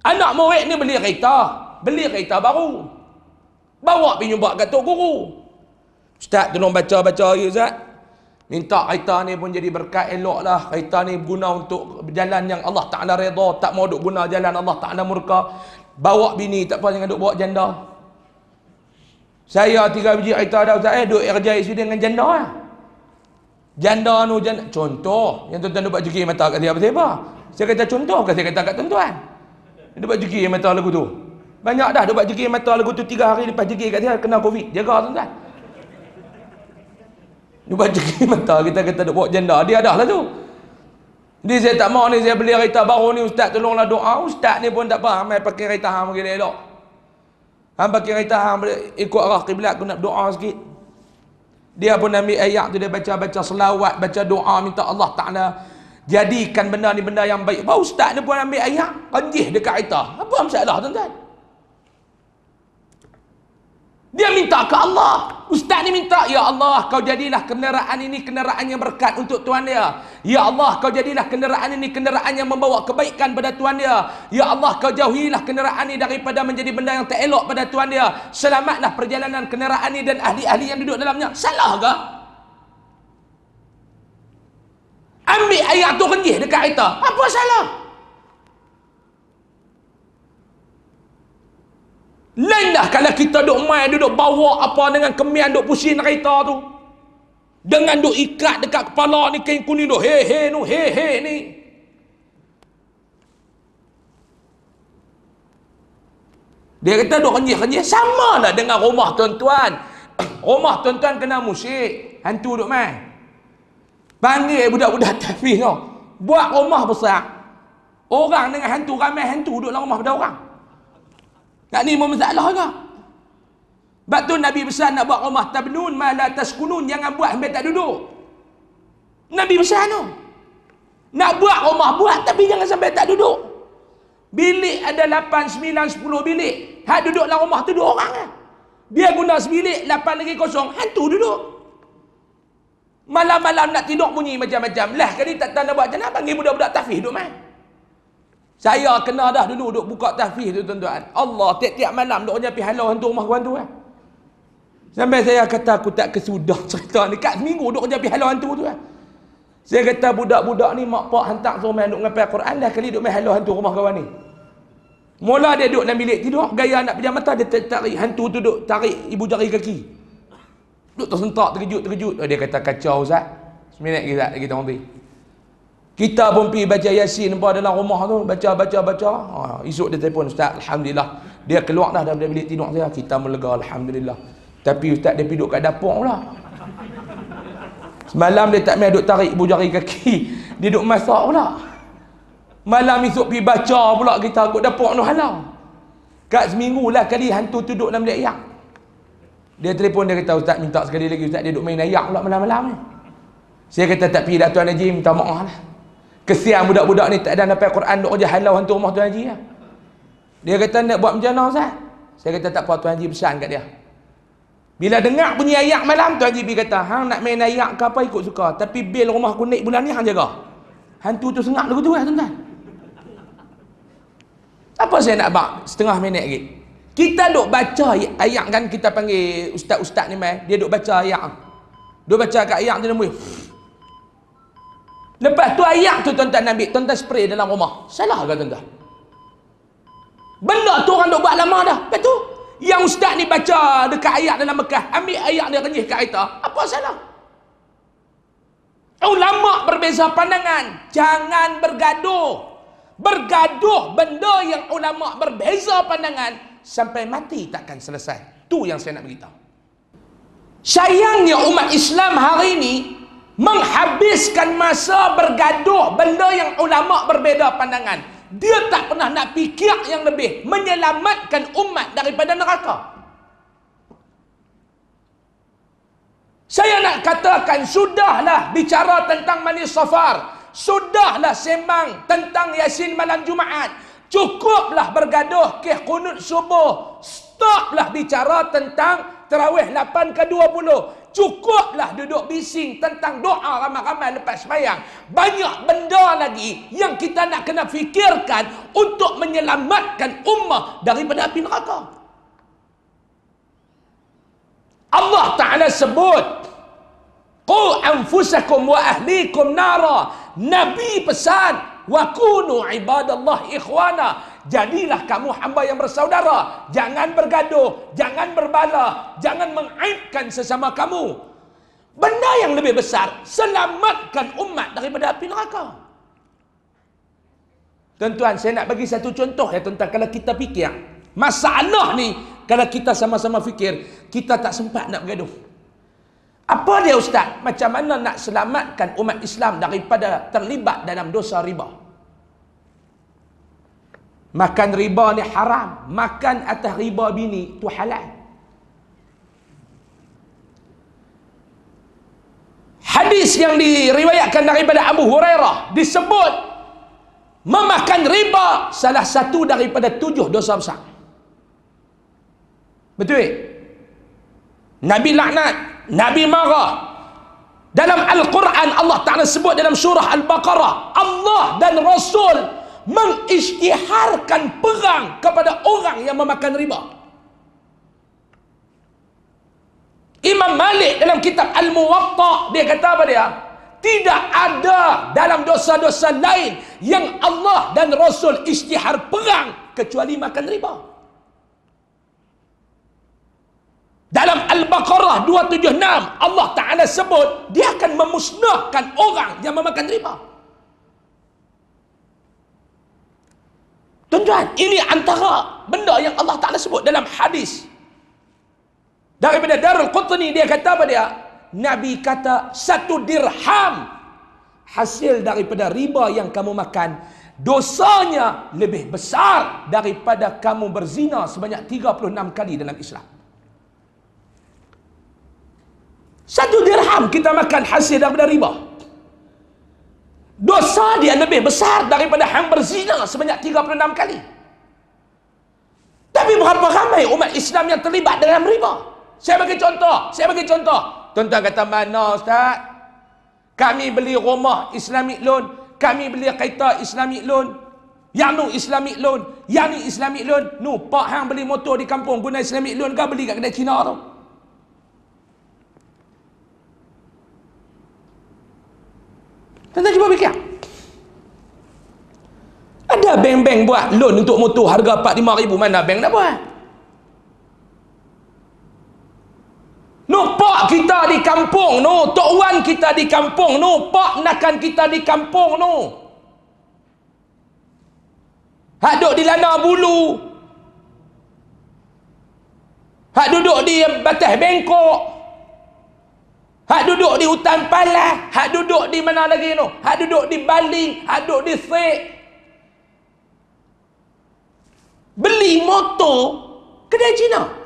Anak murid ni beli kereta baru, bawa pergi jumpa kat tok guru. Ustaz tolong baca-baca ya Ustaz, minta kereta ni pun jadi berkat elok lah. Kereta ni guna untuk jalan yang Allah Ta'ala redha, tak mau duk guna jalan Allah Ta'ala murka. Bawa bini tak apa, jangan duk bawa janda. Saya 3 biji kereta dah Ustaz, duk kerja isi dengan janda lah. Janda nu janda. Contoh yang tuan-tuan duk buat jekir mata kat dia apa? Saya kata contoh ke saya kata kat tuan-tuan? Dia buat jekir mata lagu tu. Banyak dah dia buat jekir mata lagu tu 3 hari lepas jekir kat dia kena Covid. Jaga tuan-tuan. Dia buat jekir mata, kita kata dia bawa janda. Dia dah lah tu. Dia saya tak mau ni, saya beli kereta baru ni Ustaz tolonglah doa. Ustaz ni pun tak apa, amai pakai kereta hang bagi elok. Hang pakai kereta hang ikut arah kiblat, aku nak doa sikit. Dia pun ambil ayat tu, dia baca selawat, baca doa, minta Allah Ta'ala jadikan benda ni benda yang baik. Baru Ustaz ni pun ambil ayat, kanjih dekat kereta. Apa masalah tuan-tuan? Dia minta ke Allah. Ustaz ni minta, ya Allah kau jadilah kenderaan ini kenderaan yang berkat untuk tuan dia. Ya Allah kau jadilah kenderaan ini kenderaan yang membawa kebaikan pada tuan dia. Ya Allah kau jauhilah kenderaan ini daripada menjadi benda yang tak elok pada tuan dia. Selamatlah perjalanan kenderaan ini dan ahli-ahli yang duduk dalamnya. Salah ke? Ambil ayat tu kenjih dekat kereta. Apa salah? Lain dah kalau kita duk main, duduk bawa apa dengan kemian duk pusing kereta tu. Dengan duk ikat dekat kepala ni kain kuning duk he nu he ni. Dia kata duk kenyih-kenyih, sama lah dengan rumah tuan-tuan. Rumah tuan-tuan kena musik, hantu duk main. Panggil budak-budak tahfiz tu. Buat rumah besar. Orang dengan hantu, ramai hantu duduk dalam rumah pada orang. Tak ni masalah ke? Sebab tu Nabi besar nak buat rumah tabnun ma la taskunun, jangan buat sampai tak duduk. Nabi besar tu. Nak buat rumah buat tapi jangan sampai tak duduk. Bilik ada 8, 9, 10 bilik. Hak duduk dalam rumah tu 2 orang lah. Dia guna sebilik, 8 lagi kosong, hantu duduk. Malam-malam nak tidur bunyi macam-macam. Lah kali tak tahu nak buat macam mana, panggil budak-budak tahfiz duduk main. Saya kena dah dulu duk buka tahfiz tu tuan-tuan. Allah tiap-tiap malam duk pergi halau hantu rumah kawan tu kan. Sampai saya kata aku tak kesudah cerita ni. Kat seminggu duk pergi halau hantu tu kan. Saya kata budak-budak ni mak pak hantar suruh main duk ngapal Quran dah kali duk main halau hantu rumah kawan ni. Mula dia duduk dalam bilik tidur, gaya nak pejam mata dia tarik hantu tu duk tarik ibu jari kaki. Duk tersentak terkejut. Dia kata kacau Ustaz. Seminit lagi Ustaz kita orang pergi. Kita pun pergi baca Yasin dalam rumah tu, baca. Esok dia telefon, Ustaz, alhamdulillah. Dia keluar dah dari bilik tidur saya. Kita melega, alhamdulillah. Tapi Ustaz dia pergi duduk kat dapur pula. Semalam dia tak main duk tarik ibu jari kaki. Dia duk masak pula. Malam esok pergi baca pula kita kat dapur tu halau. Kat seminggu lah kali hantu tu duduk dalam bilik ayak. Dia telefon, dia kata, Ustaz minta sekali lagi, Ustaz dia duduk main ayak pula malam-malam ni. Saya kata tak pergi dah Tuan Haji, minta maaf lah. Kesian budak-budak ni tak ada nampak Quran duk je halau hantu rumah Tuan Haji lah. Dia kata nak buat macam mana Ustaz? Saya kata tak apa, Tuan Haji pesan kat dia. Bila dengar bunyi ayak malam, Tuan Haji kata, hang nak main ayak ke apa ikut suka, tapi bil rumah aku naik bulan ni hang jaga. Hantu tu sengak lagu tu lah tuan-tuan. Apa saya nak buat setengah minit lagi? Kita duk baca ayat kan, kita panggil ustaz-ustaz ni mai, dia duk baca ayat. Duk baca kat ayat tu dia mui. Lepas tu ayat tu tuan-tuan ambil, tuan-tuan spray dalam rumah. Salah ke tuan-tuan? Benda tu orang duk buat lama dah. Lepas tu yang ustaz ni baca dekat ayat dalam Mekah, ambil ayat dia renyih kat kita. Apa salah? Ulama berbeza pandangan. Jangan bergaduh. Bergaduh benda yang ulama berbeza pandangan sampai mati takkan selesai. Tu yang saya nak beritahu. Sayangnya umat Islam hari ini menghabiskan masa bergaduh benda yang ulama berbeza pandangan. Dia tak pernah nak fikir yang lebih menyelamatkan umat daripada neraka. Saya nak katakan, sudahlah bicara tentang Mani Safar. Sudahlah sembang tentang Yasin malam Jumaat. Cukuplah bergaduh ke qunut subuh. Stoplah bicara tentang tarawih 8 ke 20. Cukuplah duduk bising tentang doa ramai-ramai lepas sembahyang. Banyak benda lagi yang kita nak kena fikirkan untuk menyelamatkan ummah daripada api neraka. Allah Ta'ala sebut, qu anfusakum wa ahlikum nara. Nabi pesan, wa kunu ibadallah ikhwana. Jadilah kamu hamba yang bersaudara. Jangan bergaduh, jangan berbala, jangan mengaibkan sesama kamu. Benda yang lebih besar, selamatkan umat daripada api neraka. Tuan-tuan, saya nak bagi satu contoh ya tuan-tuan. Kalau kita fikir masalah ni, kalau kita sama-sama fikir, kita tak sempat nak bergaduh. Apa dia Ustaz? Macam mana nak selamatkan umat Islam daripada terlibat dalam dosa riba? Makan riba ni haram. Makan atas riba bini tu halal. Hadis yang diriwayatkan daripada Abu Hurairah disebut memakan riba salah satu daripada 7 dosa besar. Betul? Nabi laknat, Nabi marah. Dalam Al-Quran Allah Ta'ala sebut dalam surah Al-Baqarah, Allah dan Rasul mengisytiharkan perang kepada orang yang memakan riba. Imam Malik dalam kitab Al-Muwatta, dia kata apa dia? Tidak ada dalam dosa-dosa lain yang Allah dan Rasul isytihar perang kecuali makan riba. Dalam Al-Baqarah 276 Allah Ta'ala sebut dia akan memusnahkan orang yang memakan riba. Tuan-tuan, ini antara benda yang Allah Ta'ala sebut dalam hadis. Daripada Darul Qutni, dia kata apa dia? Nabi kata 1 dirham hasil daripada riba yang kamu makan, dosanya lebih besar daripada kamu berzina sebanyak 36 kali dalam Islam. 1 dirham kita makan hasil daripada riba, dosa dia lebih besar daripada hang berzina sebanyak 36 kali. Tapi berapa ramai umat Islam yang terlibat dalam riba? Saya bagi contoh. Tuan-tuan kata, mana Ustaz? Kami beli rumah Islamic loan, kami beli kereta Islamic loan. Yang nu Islamic loan, yang ni Islamic loan. Nu pak hang beli motor di kampung guna Islamic loan ke beli kat kedai Cina tu? Tuan-tuan cuba fikir. Ada bank-bank buat loan untuk motor harga 4-5 ribu, mana bank nak buat? No, pak kita di kampung, no, tok wan kita di kampung, no, pak nakan kita di kampung, no. Hak duduk di Lana Bulu. Hak duduk di Batas Bengkok. Hak duduk di hutan Palas. Hak duduk di mana lagi no? Hak duduk di Bali. Hak duduk di Sek. Beli motor kedai Cina.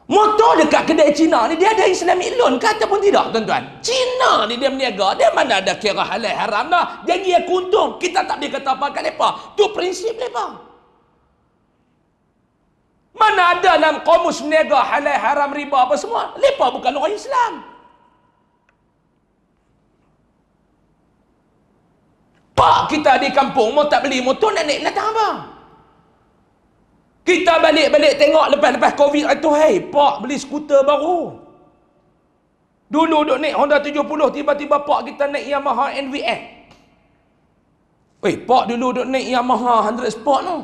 Motor dekat kedai Cina ni dia ada Islamic loan ke ataupun tidak, tuan-tuan? Cina ni dia berniaga, dia mana ada kira halal haram dah. Janji aku untung, kita tak boleh kata apa kat mereka. Tu prinsip mereka. Mana ada dalam kamus berniaga halal haram riba apa semua. Mereka bukan orang Islam. Pak kita di kampung mau tak beli motor nak naik latang apa? Kita balik-balik tengok lepas-lepas Covid itu, hey, pak beli skuter baru. Dulu duk naik Honda 70, tiba-tiba pak kita naik Yamaha NVX. Weh, pak dulu duk naik Yamaha 100 Sport tu.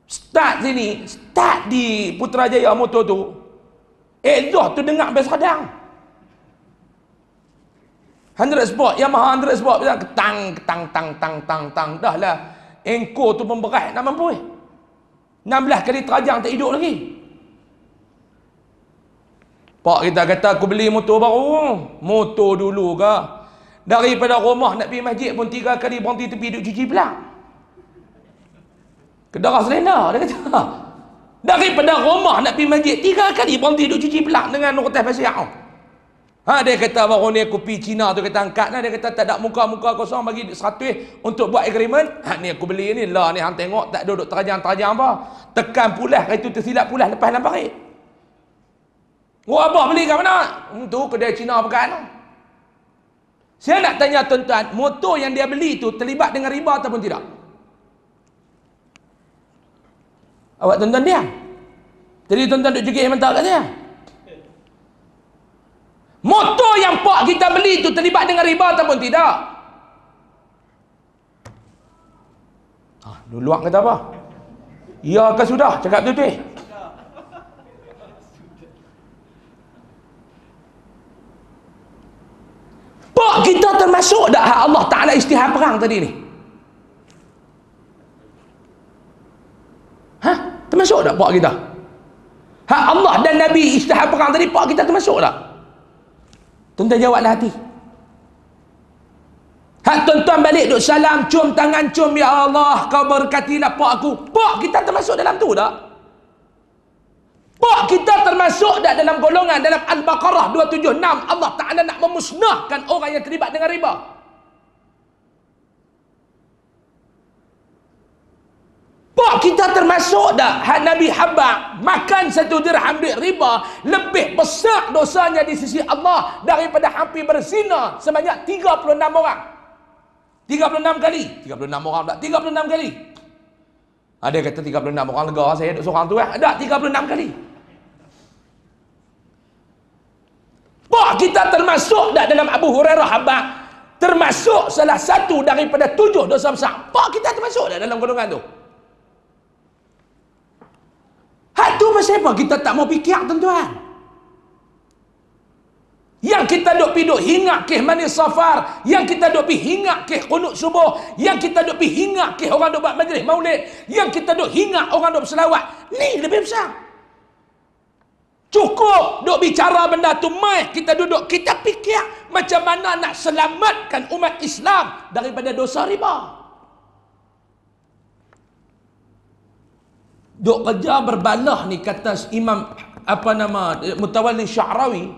Start sini, start di Putrajaya motor tu. Exhaust tu dengar bas radang. 100 Sport, Yamaha 100 Sport, ketang, ketang, tang, tang, tang, tang. Dah lah, engkau tu pemberat, nak mampu 16 kali terajang tak hidup lagi. Pak kita kata aku beli motor baru. Motor dulu ke? Daripada rumah nak pergi masjid pun 3 kali berhenti tepi duduk cuci pelang. Kedarah selena dia kata. Daripada rumah nak pergi masjid 3 kali berhenti duduk cuci pelang dengan kertas pasir. Dia kata baru ni aku pergi Cina tu, kata angkat lah. Dia kata tak ada muka-muka kosong bagi 100 untuk buat agreement. Ni aku beli ni lah ni, hang tengok tak duduk terajang-terajang apa. Tekan pulas, itu tersilap pulas lepas dalam parit. Oh, abah beli kat mana? Tu kedai Cina pekan tu. Saya nak tanya tuan-tuan, motor yang dia beli tu terlibat dengan riba ataupun tidak? Awak tuan-tuan dia. Jadi tuan-tuan duk jegih mentah kat saya. Motor yang pak kita beli tu terlibat dengan riba ataupun tidak? Luak kata apa? Ya ke sudah? Cakap betul-betul. Pak kita termasuk tak hak Allah Ta'ala istihar perang tadi ni? Termasuk tak pak kita? Hak Allah dan Nabi istihar perang tadi, pak kita termasuk tak? Tuan-tuan jawablah hati. Hak tuan-tuan balik duk salam, cium tangan, cium, ya Allah kau berkatilah pak aku. Pak kita termasuk dalam tu tak? Pak kita termasuk tak dalam golongan dalam Al-Baqarah 276 Allah Ta'ala nak memusnahkan orang yang terlibat dengan riba? Pak kita termasuk tak hak Nabi Habak makan 1 dirham duit riba lebih besar dosanya di sisi Allah daripada hampir berzina sebanyak 36 orang. 36 kali. 36 orang tak? 36 kali. Ada kata 36 orang lega saya duduk seorang tu ada 36 kali. Pak kita termasuk tak dalam Abu Hurairah Habak termasuk salah satu daripada 7 dosa besar. Pak kita termasuk tak dalam golongan tu? Hak tu pasal apa kita tak mau fikir tuan-tuan? Yang kita duk pergi duk hingak ke manis safar, yang kita duk pergi hingak ke qunut subuh, yang kita duk pergi hingak ke orang duk buat majlis maulid, yang kita duk hingak orang duk berselawat, ni lebih besar. Cukup duk bicara benda tu mai kita duduk kita fikir macam mana nak selamatkan umat Islam daripada dosa riba. Duk kerja berbalah ni kata Imam Mutawalli Sya'rawi,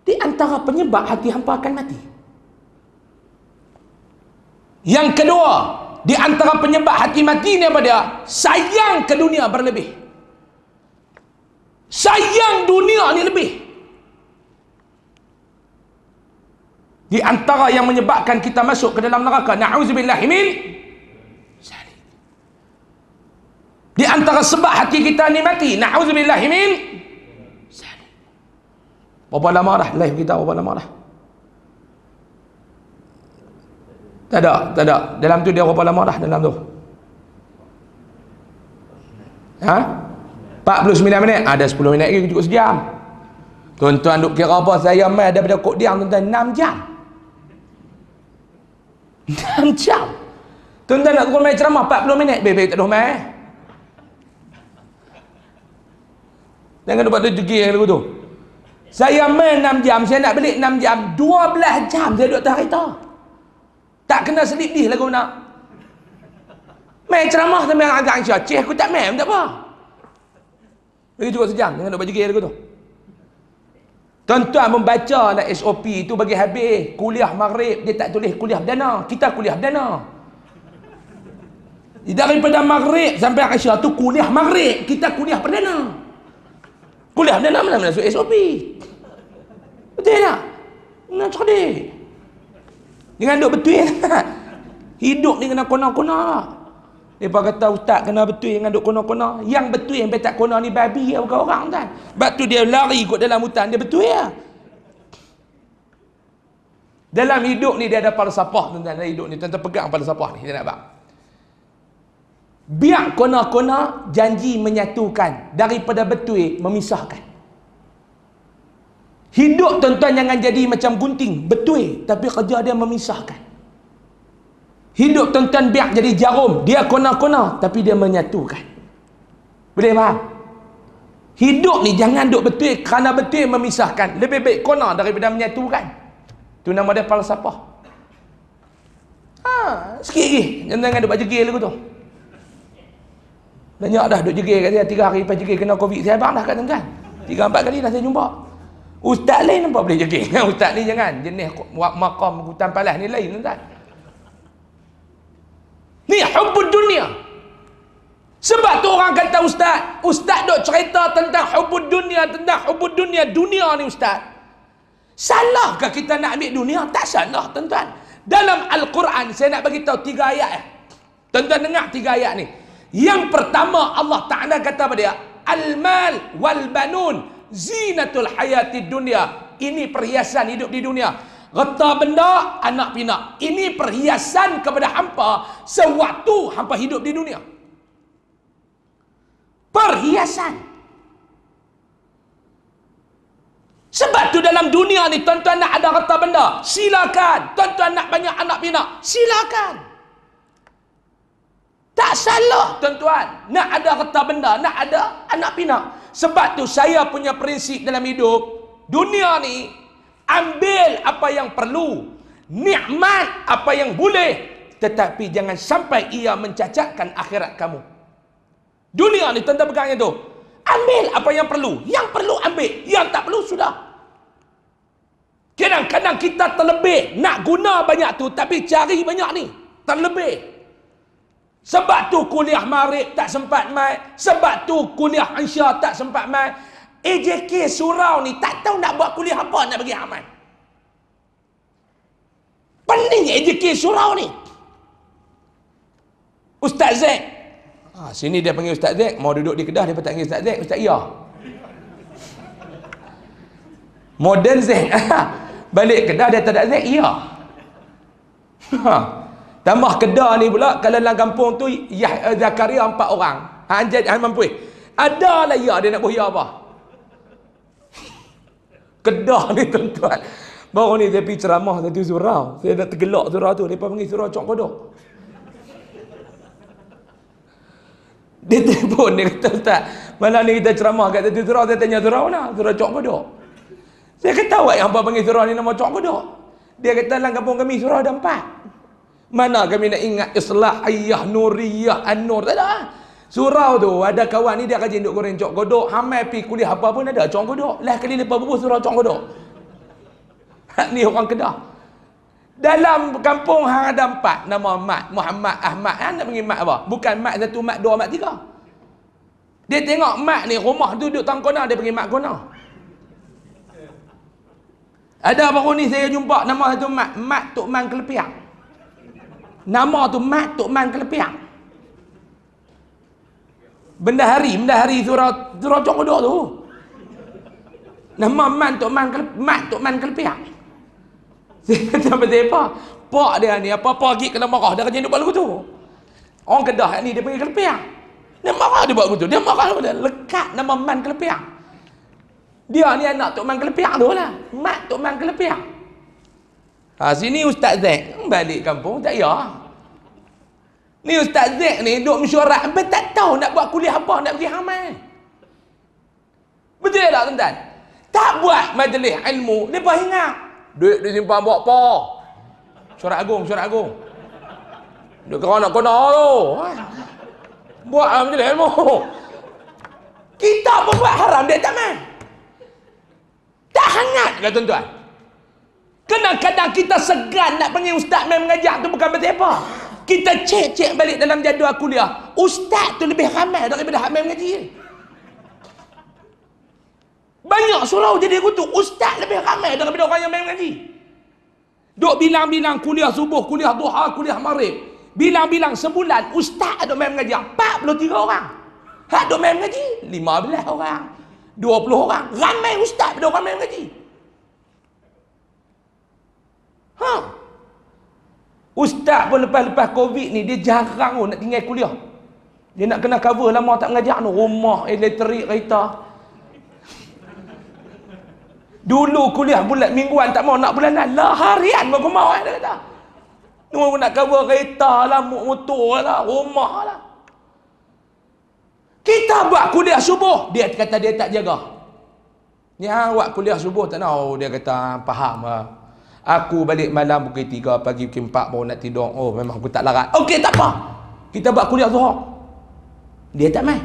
di antara penyebab hati hampa akan mati. Yang kedua, di antara penyebab hati mati ni apa dia? Sayang ke dunia berlebih. Sayang dunia ni lebih. Di antara yang menyebabkan kita masuk ke dalam neraka, na'udzubillahi min zalik. Di antara sebab hati kita ni mati, na'udzubillahi min zalik. Berapa lama dah live kita, berapa lama dah? Tak ada. Dalam tu dia berapa lama dah dalam tu? Ha? 49 minit. Ada 10 minit lagi cukup sejam. Tuan-tuan duk kira apa? Saya mai daripada kod diam tuan-tuan 6 jam. 6 jam. Tuan-tuan nak turun mai ceramah 40 minit. Baik-baik tak ada mai. Jangan lupa tu jegir lagu tu. Saya mai 6 jam, saya nak balik 6 jam, 12 jam saya duduk atas kereta. Tak kena selidih lagu nak. Mai ceramah sampai agak Aisyah. Cih aku tak mai, tak apa. Bagi cukup sejam, jangan duk bagi lagu tu. Tuan-tuan membaca lah SOP tu bagi habis. Kuliah maghrib, dia tak tulis kuliah perdana. Kita kuliah perdana. Daripada maghrib sampai Aisyah tu kuliah maghrib. Kita kuliah perdana. Kuliah perdana mana masuk SOP. Betul tak? Nak cerdik. Jangan duk betul. Hidup ni kena kona-kona. Mereka kata ustaz kena betul, jangan duk kona-kona. Yang betul yang tak kona ni babi ya, bukan orang kan. Sebab tu dia lari ikut dalam hutan, dia betul ya. Dalam hidup ni dia ada falsafah tuan-tuan. Dalam hidup ni tuan-tuan pegang falsafah ni, kita nak bang. Biar kona-kona janji menyatukan, daripada betul memisahkan. Hidup tuan-tuan jangan jadi macam gunting, betul tapi kerja dia memisahkan. Hidup tuan-tuan biar jadi jarum, dia kona-kona tapi dia menyatukan. Boleh faham? Hidup ni jangan duk betul kerana betul memisahkan. Lebih baik kona daripada menyatukan. Tu nama dia falsafah. Sikit lagi, jangan duk bajegir lagu tu. Banyak dah duk jegir kat saya 3 hari lepas jegir kena Covid. Saya abang dah kat tuan-tuan. 3-4 kali dah saya jumpa. Ustaz lain nampak boleh jegir. Ustaz ni jangan. Jenis maqam hutan palas ni lain tuan-tuan. Ni hubbud dunia. Sebab tu orang kata ustaz duk cerita tentang hubbud dunia, dunia ni ustaz. Salahkah kita nak ambil dunia? Tak salah tuan-tuan. Dalam Al-Quran saya nak bagi tahu 3 ayat. Tuan-tuan dengar 3 ayat ni. Yang pertama Allah Ta'ala kata pada dia, al-mal wal banun zinatul hayatid dunia. Ini perhiasan hidup di dunia. Reta benda, anak pinak. Ini perhiasan kepada hampa sewaktu hampa hidup di dunia. Perhiasan. Sebab tu dalam dunia ni tuan-tuan nak ada reta benda, silakan. Tuan-tuan nak banyak anak pinak, silakan. Tak salah tuan-tuan nak ada reta benda, nak ada anak pinak. Sebab tu saya punya prinsip dalam hidup, dunia ni ambil apa yang perlu, nikmat apa yang boleh, tetapi jangan sampai ia mencacatkan akhirat kamu. Dunia ni tuan-tuan pegangnya tu. Ambil apa yang perlu, yang perlu ambil, yang tak perlu sudah. Kadang-kadang kita terlebih nak guna banyak tu, tapi cari banyak ni, terlebih. Sebab tu kuliah maghrib tak sempat mai. Sebab tu kuliah Aisyah tak sempat mai. AJK surau ni tak tahu nak buat kuliah apa nak bagi amal. Pening AJK surau ni. Ustaz Zack. Sini dia panggil Ustaz Zack. Mau duduk di Kedah dia tak panggil Ustaz Zack. Ustaz Iya. Modern Zack. Balik Kedah dia tak ada Zack. Iya. Tambah Kedah ni pula, kalau dalam kampung tu Zakaria 4 orang. Anjad mampu. Ada lah ya dia nak buh ya apa. Kedah ni tuan-tuan. Baru ni saya pergi ceramah satu surau. Saya dah tergelak surau tu. Mereka panggil surau Cok Kodok. Dia telefon, dia kata Ustaz, malam ni kita ceramah kat satu surau. Saya tanya surau mana? Surau Cok Kodok. Saya kata awak yang apa panggil surau ni nama Cok Kodok. Dia kata dalam kampung kami surau ada 4. Mana kami nak ingat Islah, Ayah, Nuriyah, An-Nur. Tak ada. Surau tu ada kawan ni dia rajin duk goreng Cok Kodok. Hamai pergi kuliah apa pun ada Cok Kodok. Lah kali lepas bubuh surau Cok Kodok. Ni orang Kedah. Dalam kampung hang ada 4 nama Mat, Muhammad, Ahmad. Nak panggil Mat apa? Bukan Mat 1, Mat 2, Mat 3. Dia tengok Mat ni rumah tu duduk tang kona, dia panggil Mat kona. Ada baru ni saya jumpa nama tu Mat Tok Man Kelepiak. Nama tu Mat Tok Man Kelepiak. Bendahari surau Congkodok tu. Nama Mat Tok Man Kelepiak. Saya kata apa? Pak dia ni apa-apa lagi kena marah dia kerja buat lagu tu. Orang Kedah ni dia panggil Kelepiak. Dia marah dia buat lagu tu. Dia marah dia lekat nama Man Kelepiak. Dia ni anak Tok Man Kelepiak tu lah. Mat Tok Man Kelepiak. Sini Ustaz Zack balik kampung tak ya. Ni Ustaz Zack ni duk mesyuarat sampai tak tahu nak buat kuliah apa, nak pergi Hamal. Betul tak tuan-tuan? Tak buat majlis ilmu, lepas ingat duit disimpan buat apa? Syurat agung. Dia kena tu. Buat majlis ilmu. Kita pun buat haram, dia tak main. Tak hangat ke tuan-tuan? Kadang-kadang kita segan nak panggil ustaz main mengajar tu bukan betul apa. Kita cek balik dalam jadual kuliah. Ustaz tu lebih ramai daripada hak main mengaji. Banyak surau jadi aku tu. Ustaz lebih ramai daripada orang yang main mengaji. Duk bilang-bilang kuliah subuh, kuliah duha, kuliah maghrib. Bilang-bilang sebulan ustaz duk main mengaji 43 orang. Hak duk main mengaji 15 orang. 20 orang. Ramai ustaz pada orang main mengaji. Ustaz pun lepas Covid ni dia jarang nak tinggal kuliah. Dia nak kena cover lama tak mengajar tu. Rumah, elektrik, kereta. Dulu kuliah bulan mingguan tak mau nak bulanan. Lah harian baru mau dia kata. Tunggu nak cover kereta lah, motor lah, rumah lah. Kita buat kuliah subuh, dia kata dia tak jaga. Ni buat kuliah subuh tak tahu, dia kata faham lah. Aku balik malam pukul 3, pagi pukul 4 baru nak tidur. Oh memang aku tak larat. Okey tak apa. Kita buat kuliah zuhur. Dia tak main.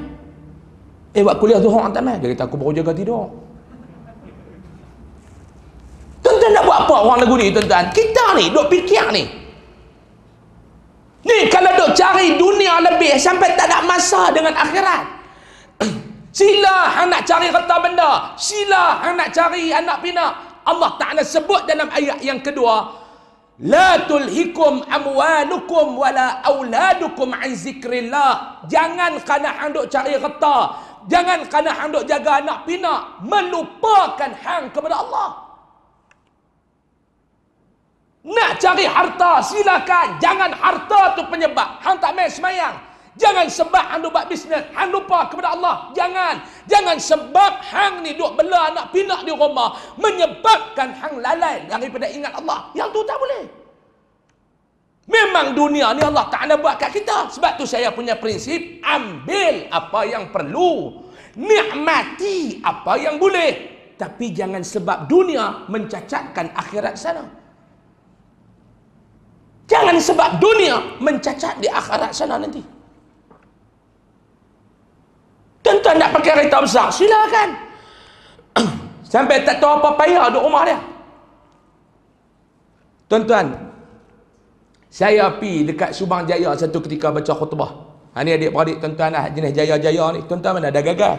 Buat kuliah zuhur tak main. Dia kata aku baru jaga tidur. Tuan-tuan nak buat apa orang lagu ni tuan-tuan? Kita ni duk fikir ni. Ni kalau duk cari dunia lebih sampai tak ada masa dengan akhirat. Sila hang nak cari harta benda, sila hang nak cari anak pinak. Allah Ta'ala sebut dalam ayat yang kedua, la tulhikum amwalukum wala auladukum an zikrillah. Jangan kerana hang duk cari harta, jangan kerana hang duk jaga anak pinak melupakan hang kepada Allah. Nak cari harta silakan, jangan harta tu penyebab hang tak main semayang. Jangan sebab hang duk buat bisnes hang lupa kepada Allah. Jangan sebab hang ni duk bela anak pinak di rumah menyebabkan hang lalai daripada ingat Allah. Yang tu tak boleh. Memang dunia ni Allah Ta'ala buat kat kita. Sebab tu saya punya prinsip, ambil apa yang perlu, nikmati apa yang boleh, tapi jangan sebab dunia mencacatkan akhirat sana. Jangan sebab dunia mencacat di akhirat sana nanti. Tuan-tuan nak pakai kereta besar, silakan. Sampai tak tahu apa payah duduk rumah dia. Tuan-tuan, saya pergi dekat Subang Jaya satu ketika baca khutbah. Ni adik-beradik tuan-tuan lah, jenis Jaya-Jaya ni. Tuan-tuan mana dah gagal.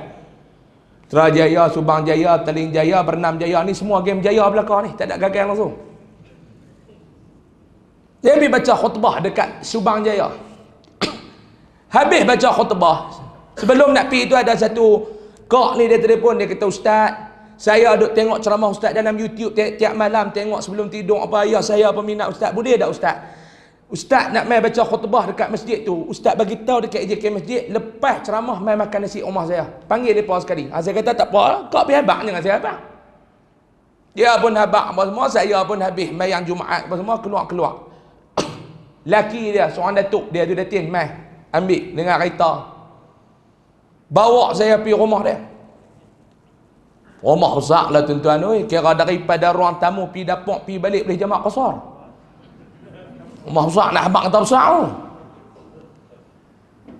Terajaya, Subang Jaya, Taling Jaya, Bernam Jaya ni semua game Jaya belakang ni. Tak ada gagal langsung. Saya pergi baca khutbah dekat Subang Jaya. Habis baca khutbah, sebelum nak pergi tu ada satu kak ni dia telefon, dia kata, Ustaz, saya duk tengok ceramah Ustaz dalam YouTube tiap malam, tengok sebelum tidur apa, ayah saya peminat Ustaz, boleh tak Ustaz? Ustaz nak mai baca khutbah dekat masjid tu, Ustaz bagi tahu dekat AJK masjid, lepas ceramah mai makan nasi rumah saya. Panggil depa sekali. Saya kata tak apa, kak pergi habaq dengan saya abang. Dia pun habaq apa semua, saya pun habis mai yang Jumaat apa semua, keluar. Laki dia, seorang datuk, dia tu datin, mai ambil dengan kereta. Bawa saya pergi rumah dia. Rumah besar lah tuan-tuan, kira daripada ruang tamu pergi dapur, pergi balik boleh jamak qasar. Rumah besar nak habaq kata besar tu.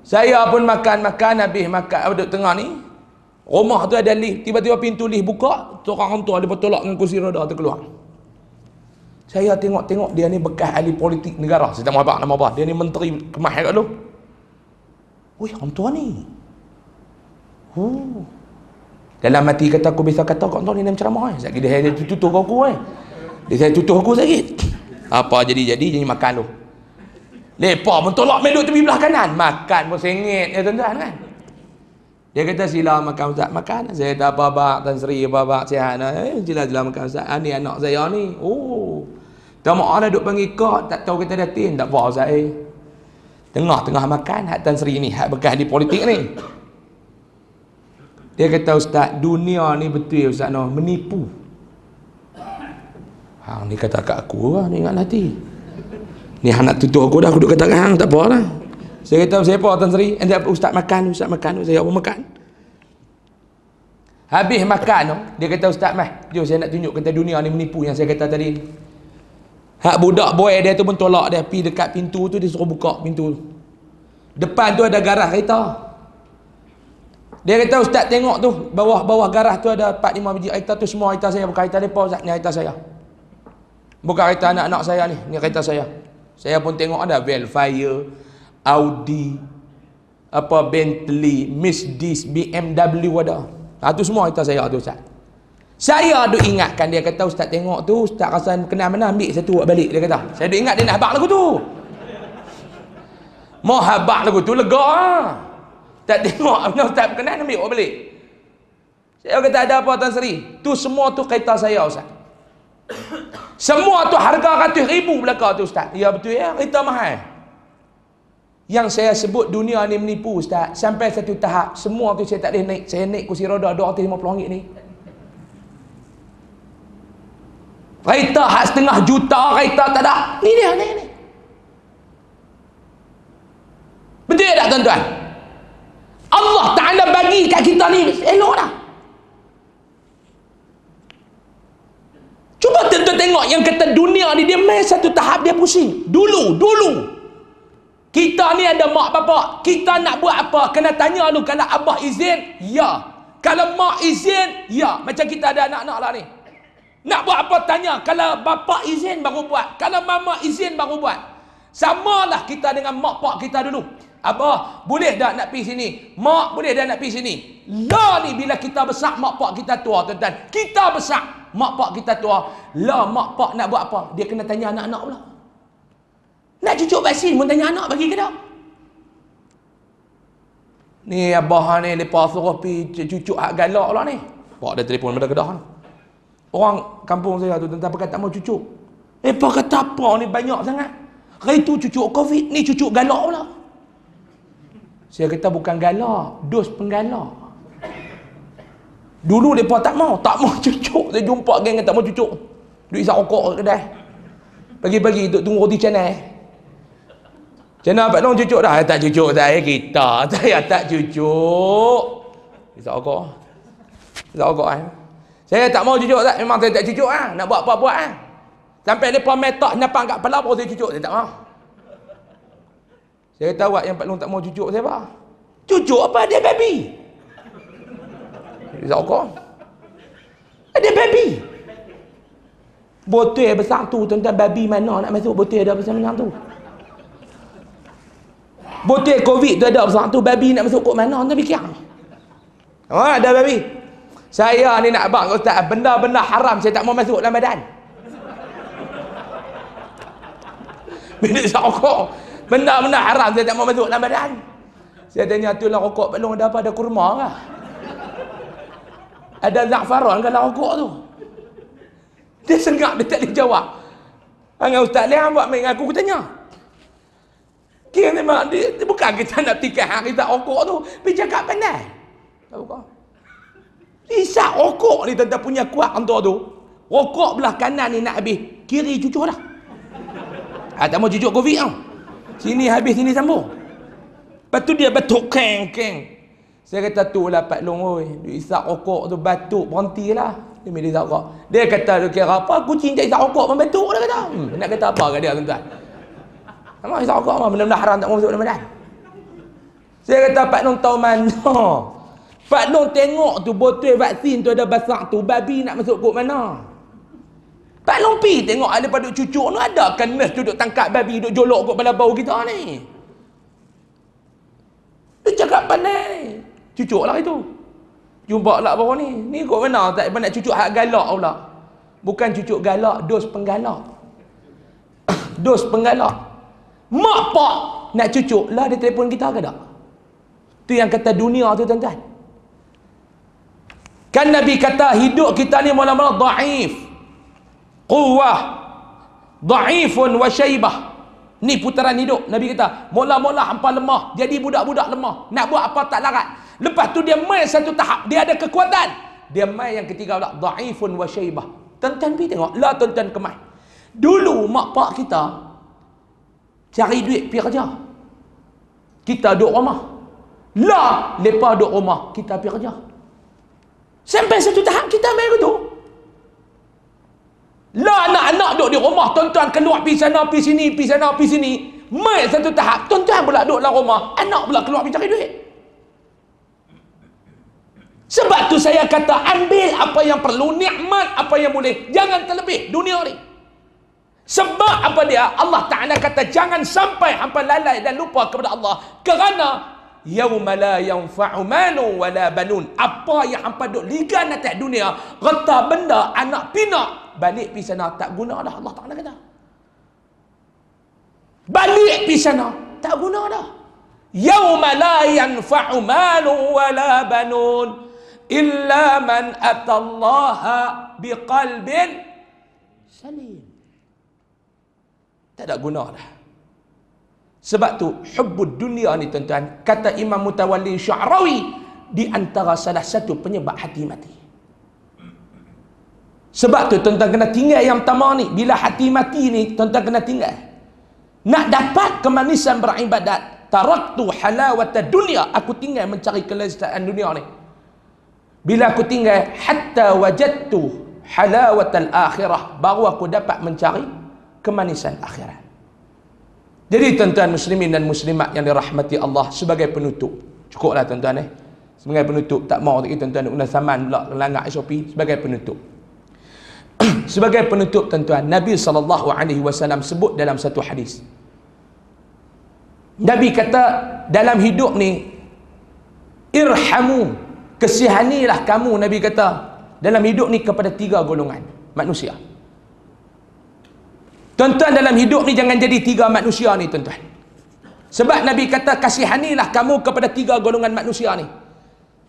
Saya pun makan, habis makan duduk tengah ni. Rumah tu ada lift, tiba-tiba pintu lift buka, seorang tu ada bertolak dengan kursi roda tu keluar. Saya tengok dia ni bekas ahli politik negara. Saya tak mahu habaq nama apa. Dia ni menteri kemah kat tu. Wih, orang tua ni. Dalam hati kata aku bisa kata kau ni dalam ceramah. Sekali dia tutup kau. Dia saya tutup aku sakit. Apa jadi makan tu. Lepas pun tolak meluk tepi belah kanan. Makan pun sengit ya tuan-tuan kan. Dia kata sila makan Ustaz. Makan. Saya kata apa Tan Sri apa sihat. Sila makan Ustaz. Ni anak saya ni. Oh. Tak maaf dah duk panggil kod. Tak tahu kita datin. Tak apa Ustaz Tengah-tengah makan. Hak Tan Sri ni. Hak bekas di politik ni. Dia kata Ustaz. Dunia ni betul Ustaz no. Menipu. Hang ni kata kat aku lah. Ni ingat hati. Ni hang nak tutup aku dah. Aku duk kata kat hang. Tak apa lah. Saya kata siapa Tan Sri? Ustaz makan. Saya apa makan? Habis makan tu, dia kata Ustaz jom saya nak tunjuk kata dunia ni menipu yang saya kata tadi. Hak budak boy dia tu pun tolak dia pergi dekat pintu tu, dia suruh buka pintu. Depan tu ada garah kereta. Dia kata Ustaz tengok tu, bawah garah tu ada 4-5 biji kereta tu, semua kereta saya, bukan kereta depa Ustaz, ni kereta saya. Bukan kereta anak-anak saya ni kereta saya. Saya pun tengok ada Velfire, Audi, Bentley, Mercedes, BMW ada. Tu semua kereta saya tu Ustaz. Saya duk ingatkan dia kata Ustaz tengok tu, Ustaz rasa kenal mana ambil satu buat balik dia kata. Saya duk ingat dia nak habaq lagu tu. Mau habaq lagu tu lega ah. Tak tengok mana Ustaz kenal ambil buat balik. Saya kata ada apa Tan Sri? Tu semua tu kereta saya Ustaz. Semua tu harga ratus ribu belaka tu Ustaz. Ya betul ya, kereta mahal. Yang saya sebut dunia ni menipu Ustaz. Sampai satu tahap semua tu saya tak boleh naik. Saya naik kursi roda RM250 ni. Kereta hak setengah juta, kereta tak ada. Ni dia ni. Betul tak tuan-tuan? Allah Ta'ala bagi kat kita ni elok dah. Cuba tuan-tuan tengok yang kata dunia ni dia main satu tahap dia pusing. Dulu kita ni ada mak bapak, kita nak buat apa kena tanya dulu. Kalau abah izin, ya. Kalau mak izin, ya. Macam kita ada anak-anak lah ni, nak buat apa tanya. Kalau bapak izin baru buat, kalau mama izin baru buat. Samalah kita dengan mak pak kita dulu. Abah boleh dah nak pergi sini, mak boleh dah nak pergi sini. Lah ni bila kita besar mak pak kita tua tuan-tuan. Kita besar mak pak kita tua, lah mak pak nak buat apa dia kena tanya anak-anak pula. Nak cucuk vaksin pun tanya anak bagi ke tak? Ni abah ni lepas suruh pergi cucuk hak galak lah ni. Pak dia telefon pada Kedah. Orang kampung saya tu tentang pakai tak mau cucuk. Pak kata apa ni banyak sangat. Hari tu cucuk Covid, ni cucuk galak pula. Saya kata bukan galak, dos penggalak. Dulu mereka tak mau cucuk. Saya jumpa geng yang tak mau cucuk. Duk isap rokok ke kedai. Pagi-pagi duk tunggu roti canai. Cina Pak Long cucuk dah? Tak cucuk saya kita. Saya tak cucuk. Isap rokok. Saya tak mau cucuk tak? Memang saya tak cucuk ah. Nak buat apa buat ah. Sampai mereka metak napang kat kepala baru saya cucuk. Saya tak mau. Saya kata awak yang Pak Long tak mau cucuk saya apa? Cucuk apa? Dia baby. Isap rokok. Dia baby. Botol besar tu tuan-tuan, babi mana nak masuk botol ada besar macam tu. Botol Covid tu ada besar tu, babi nak masuk kot mana tuan fikir. Ada babi. Saya ni nak abang Ustaz, benda-benda haram saya tak mau masuk dalam badan. Bila isap rokok, benda-benda haram saya tak mau masuk dalam badan. Saya tanya tu lah rokok Pak Long ada apa? Ada kurma ke? Ada za'faran ke dalam rokok tu? Dia sengak, dia tak boleh jawab. Hang Ustaz ni hang buat main dengan aku tanya. Kira memang dia bukan kita nak tikai hang isap rokok tu, pergi cakap pandai. Tak buka. Isap rokok ni tentang punya kuat hantar tu. Rokok belah kanan ni nak habis, kiri cucuk dah. Tak mau cucuk Covid tau. Sini habis, sini sambung. Lepas tu dia batuk keng. Saya kata tu lah Pak Long oi, dia isap rokok tu batuk berhentilah. Dia milih isap rokok. Dia kata dia kira apa? Kucing tak isap rokok pun batuk dia kata. Nak kata apa kat dia tuan-tuan? Memang isap rokok mah benda-benda haram tak mau masuk dalam badan. Saya kata Pak Long tahu mana? Pak Long tengok tu botol vaksin tu ada besar tu, babi nak masuk kot mana? Pak Long pergi tengok ada pada cucuk tu ada kan nurse duduk tangkap babi duduk jolok kot kepala bau kita ni. Dia cakap pandai. Cucuk lah itu. Jumpa lah bawah ni. Ni kot mana tak nak cucuk hak galak pula. Bukan cucuk galak, dos penggalak. Dos penggalak. Mak pak nak cucuk, lah dia telefon kita ke tak? Tu yang kata dunia tu tuan-tuan. Kan Nabi kata hidup kita ni mula-mula dhaif. Quwwah. Dhaifun wa syaibah. Ni putaran hidup. Nabi kata, mula-mula hampa lemah, jadi budak-budak lemah. Nak buat apa tak larat. Lepas tu dia mai satu tahap, dia ada kekuatan. Dia mai yang ketiga pula, dhaifun wa syaibah. Tuan-tuan pergi tengok, lah tuan-tuan kemai. Dulu mak pak kita cari duit pergi kerja. Kita duduk rumah. Lah lepas duduk rumah, kita pergi kerja. Sampai satu tahap kita main gitu. Lah anak-anak duduk di rumah, tuan-tuan keluar pergi sana, pergi sini, pergi sana, pergi sini. Main satu tahap, tuan-tuan pula duduk dalam rumah, anak pula keluar pergi cari duit. Sebab tu saya kata, ambil apa yang perlu, nikmat apa yang boleh. Jangan terlebih dunia ni. Sebab apa dia? Allah Ta'ala kata, jangan sampai hampa lalai dan lupa kepada Allah. Kerana yauma la yanfa'u malu wala banun. Apa yang hampa duk ligan atas dunia, reta benda, anak pinak, balik pi sana tak guna dah. Allah Taala kata, balik pi sana tak guna dah. Yauma la yanfa'u malu wala banun illa man atallaha biqalbin salim. Tak ada guna dah. Sebab tu hubbud dunia ni tuan-tuan, kata Imam Mutawalli Sya'rawi, di antara salah satu penyebab hati mati. Sebab tu tuan-tuan kena tinggal yang pertama ni. Bila hati mati ni tuan-tuan kena tinggal. Nak dapat kemanisan beribadat, taraktu halawata dunia, aku tinggal mencari kelezatan dunia ni. Bila aku tinggal, hatta wajadtu halawatal akhirah, baru aku dapat mencari kemanisan akhirat. Jadi tuan-tuan muslimin dan muslimat yang dirahmati Allah, sebagai penutup, cukuplah tuan-tuan sebagai penutup, tak mau lagi tuan-tuan guna saman pula langgar SOP. Sebagai penutup, sebagai penutup tuan-tuan, Nabi SAW sebut dalam satu hadis, Nabi kata dalam hidup ni, irhamu, kesihanilah kamu, Nabi kata dalam hidup ni kepada 3 golongan manusia. Tuan-tuan, dalam hidup ni jangan jadi 3 manusia ni tuan-tuan. Sebab Nabi kata kasihanilah kamu kepada 3 golongan manusia ni.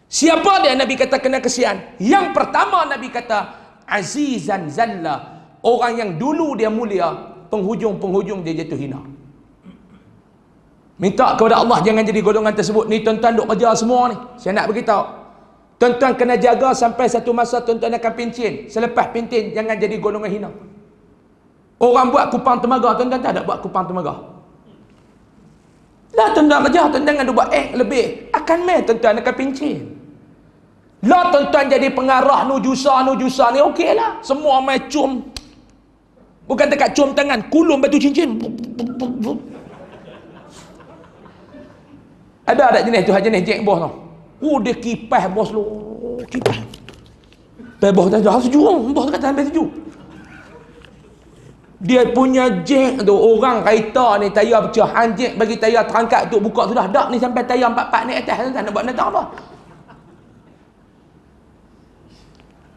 Siapa dia Nabi kata kena kesian? Yang pertama Nabi kata azizan zalla, orang yang dulu dia mulia, penghujung-penghujung dia jatuh hina. Minta kepada Allah jangan jadi golongan tersebut. Ni tuan-tuan duk kerja semua ni, saya nak beritahu, tuan-tuan kena jaga sampai satu masa tuan-tuan akan pencen. Selepas pencen jangan jadi golongan hina. Orang buat kupang temaga, tuan-tuan tak ada buat kupang temaga. Lah tuan-tuan kerja, tuan-tuan jangan buat lebih. Akan tuan-tuan akan pencen. Lah tuan-tuan jadi pengarah nujusa ni, okey lah. Semua main cum. Bukan dekat cum tangan, kulum batu cincin. Ada jenis tu, jenis Jack bos tu. Oh, dia kipas bos lu. Kipas. Bos dah sejuk, bos kata sampai sejuk. Dia punya jack tu, orang kereta ni tayar pecah, hanjek bagi tayar terangkat tu buka sudah dak ni sampai tayar 4-4 naik atas, tuan-tuan nak buat nak apa?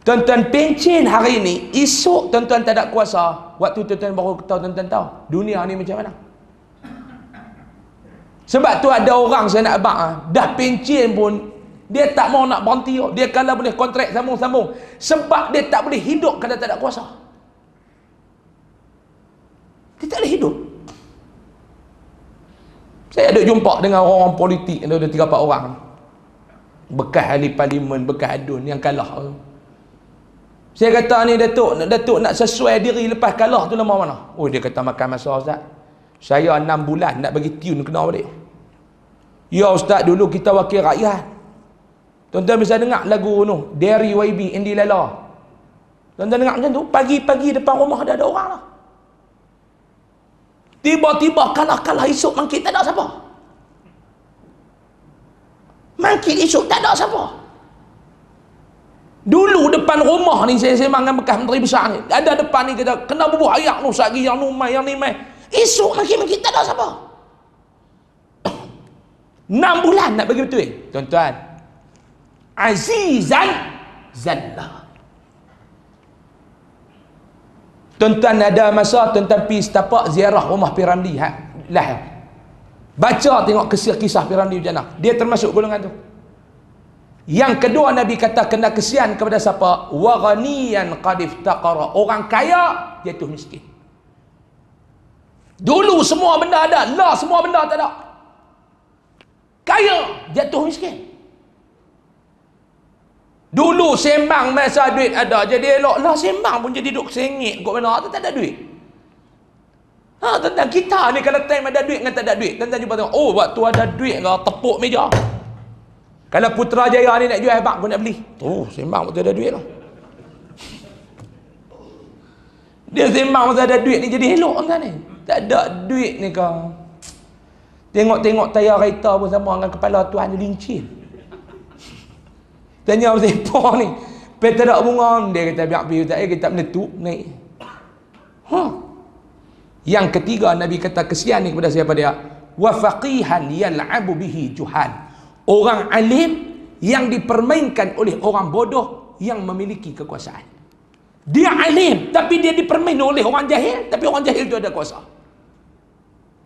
Tuan-tuan pencen hari ni, esok tuan-tuan tak ada kuasa. Waktu tuan-tuan baru tahu, tuan-tuan tahu dunia ni macam mana. Sebab tu ada orang saya nak abang dah pencen pun dia tak mau nak berhenti. Dia kalau boleh kontrak sambung-sambung, sebab dia tak boleh hidup kalau tak ada kuasa. Dia tak boleh hidup. Saya ada jumpa dengan orang-orang politik, ada 3-4 orang bekas ahli parlimen, bekas adun yang kalah. Saya kata ni Datuk nak sesuai diri lepas kalah tu lama mana? Oh, dia kata makan masa Ustaz, saya 6 bulan nak bagi tune kena balik. Ya Ustaz, dulu kita wakil rakyat. Tuan-tuan bisa dengar lagu tu Derry YB Andy Lala. Tuan-tuan dengar macam tu, pagi-pagi depan rumah ada orang lah. Tiba-tiba kalah-kalah esok mangkit tak ada siapa. Mangkit esok tak ada siapa. Dulu depan rumah ni saya sembang dengan bekas menteri besar ni, ada depan ni kata kena bubuh ayak tu sagi yang ni mai. Esok mangkit tak ada siapa. 6 bulan nak bagi betul. Tuan-tuan, azizan zalla. Tuan-tuan ada masa tuan-tuan pergi setapak ziarah rumah P. Ramlee lah. Baca tengok kisah P. Ramlee macam mana. Dia termasuk golongan tu. Yang kedua Nabi kata kena kesian kepada siapa? Wa ghaniyan qad iftaqara. Orang kaya jatuh miskin. Dulu semua benda ada, lah semua benda tak ada. Kaya jatuh miskin. Dulu sembang masa duit ada, jadi elok lah sembang pun jadi duk sengit kok mana tu tak ada duit. Tentang kita ni kalau time ada duit dengan tak ada duit, tentang jumpa tengok, oh waktu ada duit kau tepuk meja. Kalau Putrajaya ni nak jual bak pun nak beli. Oh sembang waktu ada duit lah. Dia sembang waktu ada duit ni jadi elok kan ni. Tak ada duit ni kau. Tengok-tengok tayar kereta pun sama dengan kepala tuan je lincin. Tanya pasal apa ni? Peta tak bunga. Dia kata biar pergi tak kita meletup naik. Yang ketiga Nabi kata kesian ni kepada siapa dia? Wa faqihan yal'abu bihi juhal. Orang alim yang dipermainkan oleh orang bodoh yang memiliki kekuasaan. Dia alim tapi dia dipermain oleh orang jahil, tapi orang jahil tu ada kuasa.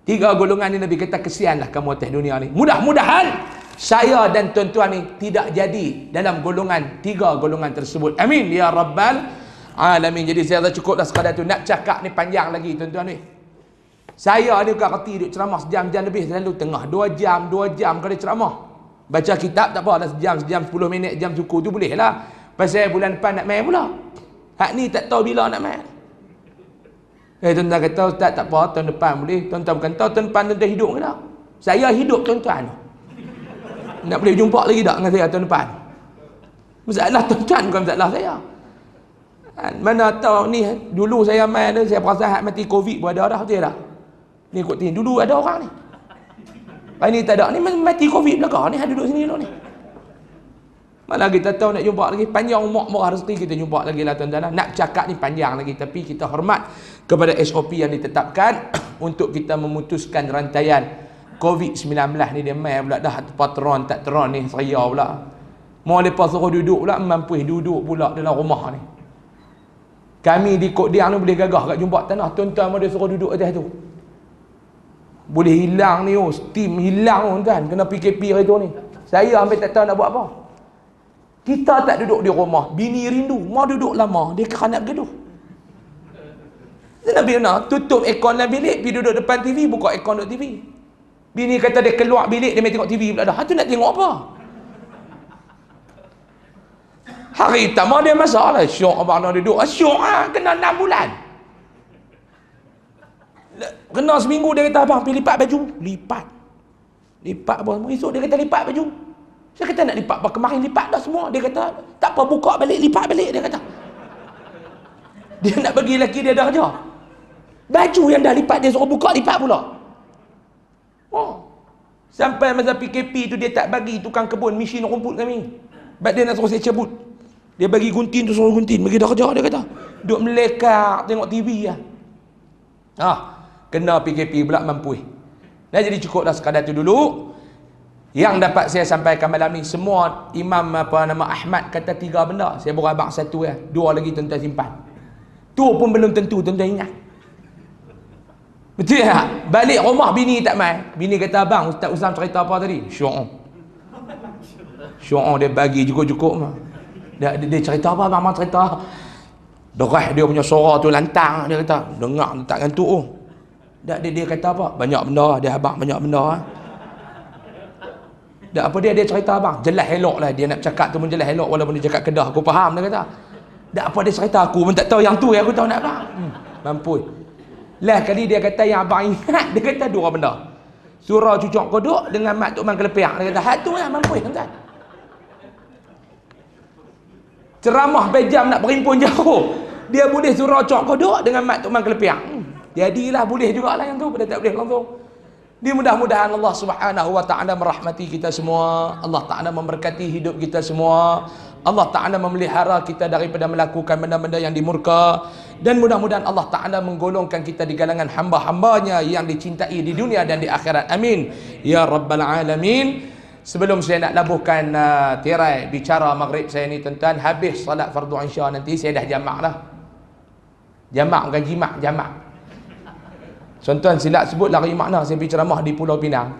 Tiga golongan ni Nabi kata kesianlah kamu atas dunia ni. Mudah-mudahan saya dan tuan-tuan ni tidak jadi dalam golongan tiga golongan tersebut. Amin ya rabbal alamin. Jadi saya dah cukuplah sekadar tu. Nak cakap ni panjang lagi tuan-tuan ni. Saya ni bukan reti duduk ceramah sejam-jam lebih, selalu tengah 2 jam kalau ceramah. Baca kitab tak apa, dah sejam 10 minit jam suku tu boleh lah. Pasal bulan depan nak main pula. Hak ni tak tahu bila nak main. Tuan-tuan kata ustaz tak apa, tahun depan boleh. Tuan-tuan bukan tahu tahun depan tuan-tuan hidup ke tak? Saya hidup tuan-tuan. Nak boleh jumpa lagi tak dengan saya tahun depan? Masalah tuan-tuan bukan masalah saya. Mana tahu ni dulu saya main tu, saya perasan hak mati Covid pun ada dah, betul tak? Ni kot tin dulu ada orang ni. Lepas ni tak ada ni mati Covid belakang ni, duduk sini dulu ni. Malah kita tahu nak jumpa lagi panjang umur murah rezeki kita jumpa lagi lah tuan-tuan. Nak cakap ni panjang lagi tapi kita hormat kepada SOP yang ditetapkan untuk kita memutuskan rantaian COVID-19 ni. Dia main pula dah patron tak teron ni saya pula. Mau lepas suruh duduk pula mampu duduk pula dalam rumah ni. Kami di Kok Diang ni boleh gagah kat jumpa tanah tuan-tuan dia suruh duduk atas tu. Boleh hilang ni steam hilang tuan kena PKP hari tu ni. Saya hampir tak tahu nak buat apa. Kita tak duduk di rumah, bini rindu, mau duduk lama, dia kerana nak bergaduh. Nabi nak tutup aircon dalam bilik, pergi duduk depan TV, buka aircon duduk TV. Bini kata dia keluar bilik, dia main tengok TV pula dah. Tu nak tengok apa? Hari pertama dia masalah, syok abang nak duduk. Syok kena 6 bulan. Kena seminggu dia kata abang pergi lipat baju. Lipat apa semua. Esok dia kata lipat baju. Saya kata nak lipat apa? Kemarin lipat dah semua. Dia kata tak apa, buka balik, lipat balik. Dia kata dia nak bagi lelaki dia dah kerja. Baju yang dah lipat dia suruh buka, lipat pula. Sampai masa PKP tu dia tak bagi tukang kebun mesin rumput kami. Sebab dia nak suruh saya cabut. Dia bagi gunting tu suruh gunting, bagi dah kerja dia kata. Duk melekak tengok TV lah. Kena PKP pula mampu. Dah jadi cukup dah sekadar tu dulu. Yang dapat saya sampaikan malam ni, semua Imam Ahmad kata 3 benda. Saya berabang satu 2 lagi tuan-tuan simpan. Tu pun belum tentu tuan-tuan ingat. Betul tak? Balik rumah bini tak main. Bini kata abang Ustaz Usam cerita apa tadi? Syu'un dia bagi cukup-cukup mah. Dia cerita apa abang cerita? Derah dia punya suara tu lantang, dia kata. Dengar tak ngantuk dia kata apa? Banyak benda, dia abang banyak benda dah apa dia cerita abang jelas elok lah, dia nak cakap tu pun jelas elok walaupun dia cakap Kedah aku faham dia kata. Dah apa dia cerita aku pun tak tahu yang tu yang aku tahu nak abang. Mampu lah kali dia kata yang abang ingat, dia kata 2 benda. Surah cucuk kodok dengan mak tok man kelepiak. Dia kata hak tu lah mampu tuan. Ceramah bejam nak berimpun jauh, dia boleh surah cucuk kodok dengan mak tok man kelepiak. Jadilah boleh jugalah yang tu, pada tak boleh langsung. Di mudah-mudahan Allah Subhanahu wa taala merahmati kita semua. Allah Taala memberkati hidup kita semua. Allah Taala memelihara kita daripada melakukan benda-benda yang dimurka, dan mudah-mudahan Allah Taala menggolongkan kita di kalangan hamba-hambanya yang dicintai di dunia dan di akhirat. Amin ya rabbal alamin. Sebelum saya nak labuhkan tirai bicara maghrib saya ni tuan-tuan, habis salat fardu isya nanti saya dah jamak dah. Jamak bukan jimat, jamak. Tuan-tuan silap sebut lari makna saya pergi ceramah di Pulau Pinang.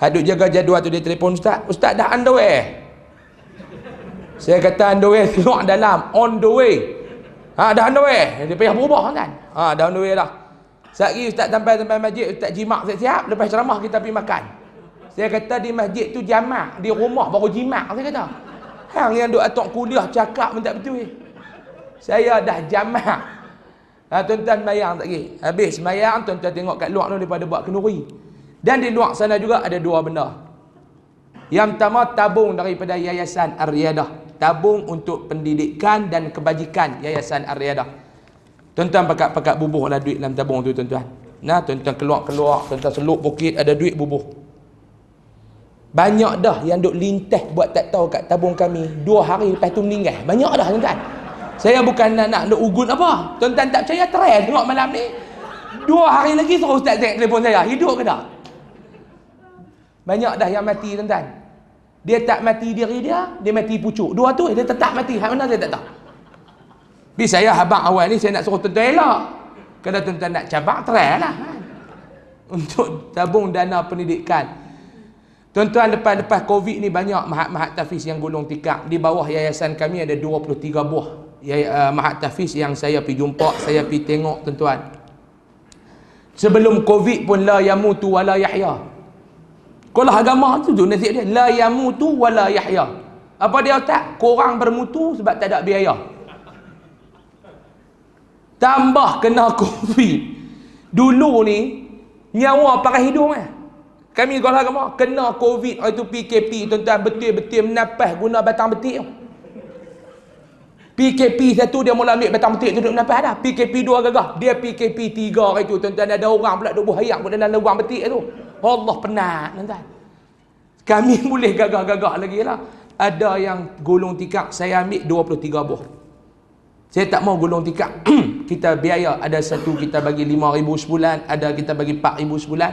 Haduk jaga jadual tu dia telefon ustaz. Ustaz dah underwear. Saya kata underwear keluar dalam, on the way. Dah underwear. Dia payah berubah kan? Dah underwear dah. Sekali ustaz sampai masjid, ustaz jimat siap-siap, lepas ceramah kita pergi makan. Saya kata di masjid tu jamak, di rumah baru jimat saya kata. Hang yang duk atok kuliah cakap pun tak betul. Saya dah jamak. Tuan-tuan mayang tak lagi. Habis mayang, tuan-tuan tengok kat luar tu daripada buat kenduri. Dan di luar sana juga ada dua benda. Yang pertama, tabung daripada Yayasan Ar-Riyadah. Tabung untuk pendidikan dan kebajikan Yayasan Ar-Riyadah. Tuan-tuan pakat bubuh lah duit dalam tabung tu tuan-tuan. Nah, tuan-tuan keluar, tuan-tuan seluk poket ada duit bubuh. Banyak dah yang duk lintas buat tak tahu kat tabung kami. 2 hari lepas tu meninggal. Banyak dah tuan-tuan. Saya bukan nak ugun apa. Tuan-tuan tak percaya, try tengok malam ni. 2 hari lagi suruh ustaz tengok telefon saya. Hidup ke tak? Banyak dah yang mati tuan-tuan. Dia tak mati diri dia mati pucuk. Dua tu dia tetap mati. Hak mana saya tak tahu. Tapi saya habang awal ni saya nak suruh tuan-tuan elak. Kalau tuan-tuan nak cabak, try lah. Untuk tabung dana pendidikan. Tuan-tuan, lepas Covid ni banyak mahat-mahat tahfiz yang gulung tikar. Di bawah yayasan kami ada 23 buah mahat tahfiz yang saya pergi jumpa, saya pergi tengok tuan-tuan. Sebelum Covid pun la yamutu wa la yahya. Kalau agama tu nasib dia la yamutu wa la yahya. Apa dia tak? Korang bermutu sebab tak ada biaya. Tambah kena Covid. Dulu ni nyawa pakai hidung Kami kalau agama kena Covid itu PKP tuan-tuan betul-betul menapas guna batang betik. PKP 1 dia mula ambil batang betik tu duduk menapas dah. PKP 2 gagah. Dia PKP 3 itu tuan-tuan ada orang pula duk berhayang pun dalam lubang betik tu. Allah penat tuan-tuan. Kami boleh gagah-gagah lagi lah. Ada yang gulung tikar saya ambil 23 buah. Saya tak mau gulung tikar. Kita biaya ada satu kita bagi 5,000 sebulan, ada kita bagi 4,000 sebulan.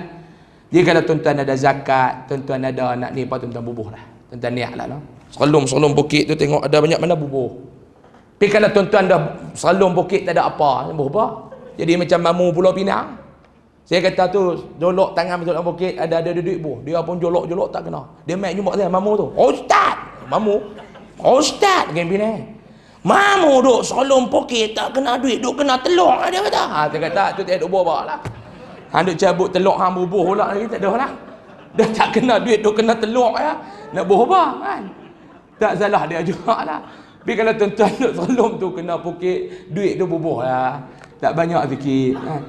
Dia kalau tuan-tuan ada zakat, tuan-tuan ada nak ni apa, tuan-tuan bubuh lah. Tuan-tuan niat lah. Selum bukit tu tengok ada banyak mana bubuh. Tapi kalau tuan-tuan dah selum bukit tak ada apa, bubuh apa? Jadi macam mamu Pulau Pinang. Saya kata tu, jolok tangan masuk dalam bukit, ada duit buh. Dia pun jolok tak kena. Dia main jumpa saya, mamu tu. Ustaz! Mamu? Ustaz! Kan Pinang. Mamu duk selum bukit tak kena duit, duk kena telur. Dia kata. Saya kata, tu tak ada buah lah. Duk cabut telur hang bubuh pula lagi, tak ada lah. Dah tak kena duit, duk kena telur ya. Nak buah apa kan? Tak salah dia juga lah. Tapi kalau tuan-tuan duk selum tu kena pukit, duit tu bubuh lah. Tak banyak sikit kan.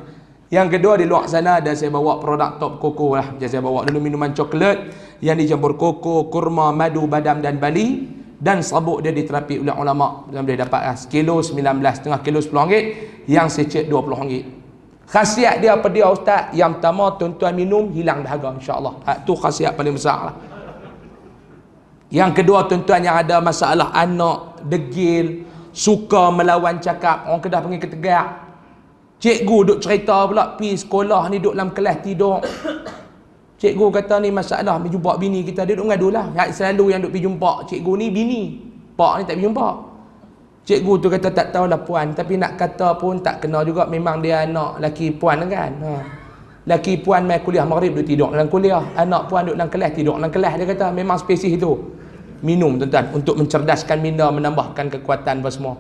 Yang kedua di luar sana ada saya bawa produk Top Koko lah. Jadi saya bawa dulu minuman coklat yang dicampur koko, kurma, madu, badam dan bali. Dan sabuk dia diterapi oleh ulama. Dan boleh dapat lah. Sekilo 19, setengah kilo RM10. Yang secet RM20. Khasiat dia apa dia ustaz? Yang pertama tuan-tuan minum hilang dahaga insya-Allah. Tu khasiat paling besar lah. Yang kedua tuan-tuan yang ada masalah anak, degil, suka melawan cakap, orang Kedah panggil ketegak. Cikgu duk cerita pula pi sekolah ni duk dalam kelas tidur. Cikgu kata ni masalah pergi jumpa bini kita, dia duk ngadu lah. Selalu yang duk pergi jumpa cikgu ni bini. Pak ni tak pergi jumpa. Cikgu tu kata tak tahulah puan, tapi nak kata pun tak kena juga, memang dia anak laki puan kan. Laki puan mai kuliah maghrib duk tidur dalam kuliah, anak puan duk dalam kelas tidur dalam kelas. Dia kata memang spesies itu. Minum tuan-tuan untuk mencerdaskan minda, menambahkan kekuatan apa semua.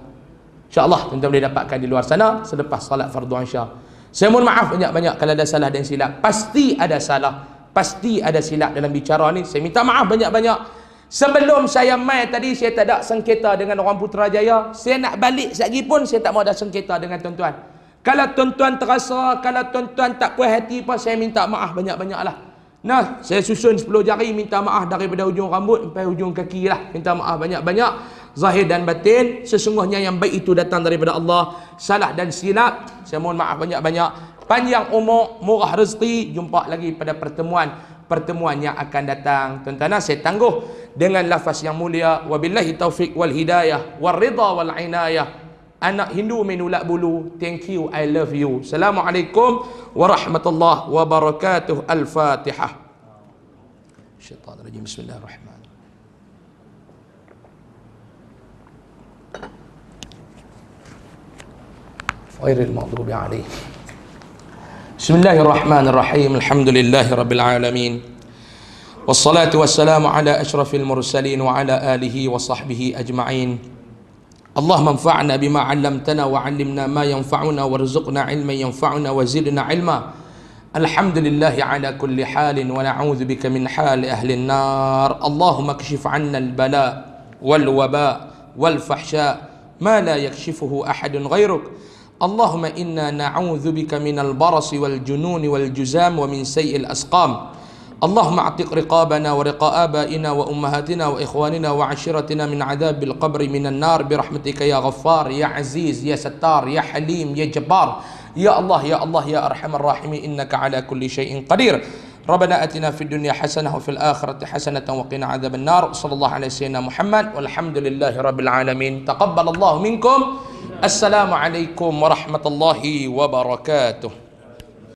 InsyaAllah tuan-tuan boleh dapatkan di luar sana selepas salat fardu Isya. Saya mohon maaf banyak-banyak kalau ada salah dan silap. Pasti ada salah, pasti ada silap dalam bicara ni. Saya minta maaf banyak-banyak. Sebelum saya mai tadi saya tak ada sengketa dengan orang Putrajaya. Saya nak balik lagi pun saya tak mau ada sengketa dengan tuan-tuan. Kalau tuan-tuan terasa, kalau tuan-tuan tak puas hati apa, saya minta maaf banyak-banyaklah. Nah, saya susun 10 jari minta maaf daripada hujung rambut sampai hujung kaki lah. Minta maaf banyak-banyak. Zahir dan batin. Sesungguhnya yang baik itu datang daripada Allah. Salah dan silap, saya mohon maaf banyak-banyak. Panjang umur, murah rezeki. Jumpa lagi pada pertemuan yang akan datang. Tuan-tuan, saya tangguh dengan lafaz yang mulia. Wabillahi taufiq wal hidayah wal ridha wal inayah. Anak Hindu menulak bulu. Thank you, I love you. Assalamualaikum warahmatullahi wabarakatuh. Al-Fatihah. Syaitanirrajim. Bismillahirrahmanirrahim. ghairil maghdubi alaihim. Bismillahirrahmanirrahim. Alhamdulillahirabbil alamin. Wassalatu wassalamu ala asyrafil mursalin wa ala alihi wa sahbihi ajma'in. Allahumma anfa'na bima 'allamtana wa 'allimna ma yanfa'una warzuqna 'ilman yanfa'una wa zidna 'ilma. Alhamdulillah ala kulli halin wa na'udzu bika min hali ahli an-nar. Allahumma kashif 'anna al-bala wal waba wal fahsya ma la yakshifuhu ahadun ghairuk. Allahumma inna na'udzu bika min al-barasi wal jununi wal juzam wa min sayyi'il asqam. Allahumma a'tiq riqabana wa riqa abaina wa ummahatina wa ikhwanina wa ashiratina min adzabil qabri minan nar birahmatika ya Ghaffar ya Aziz ya Sattar ya Halim ya Jabbar ya Allah ya Allah ya Arhamar Rahimin innaka ala kulli syai'in qadir. Rabbana atina fid dunya hasanah wa fil akhirati hasanatan wa qina adzaban nar. Sallallahu alaihi sayyidina Muhammad walhamdulillahi rabbil alamin. Taqabbalallahu minkum. Assalamualaikum warahmatullahi wabarakatuh.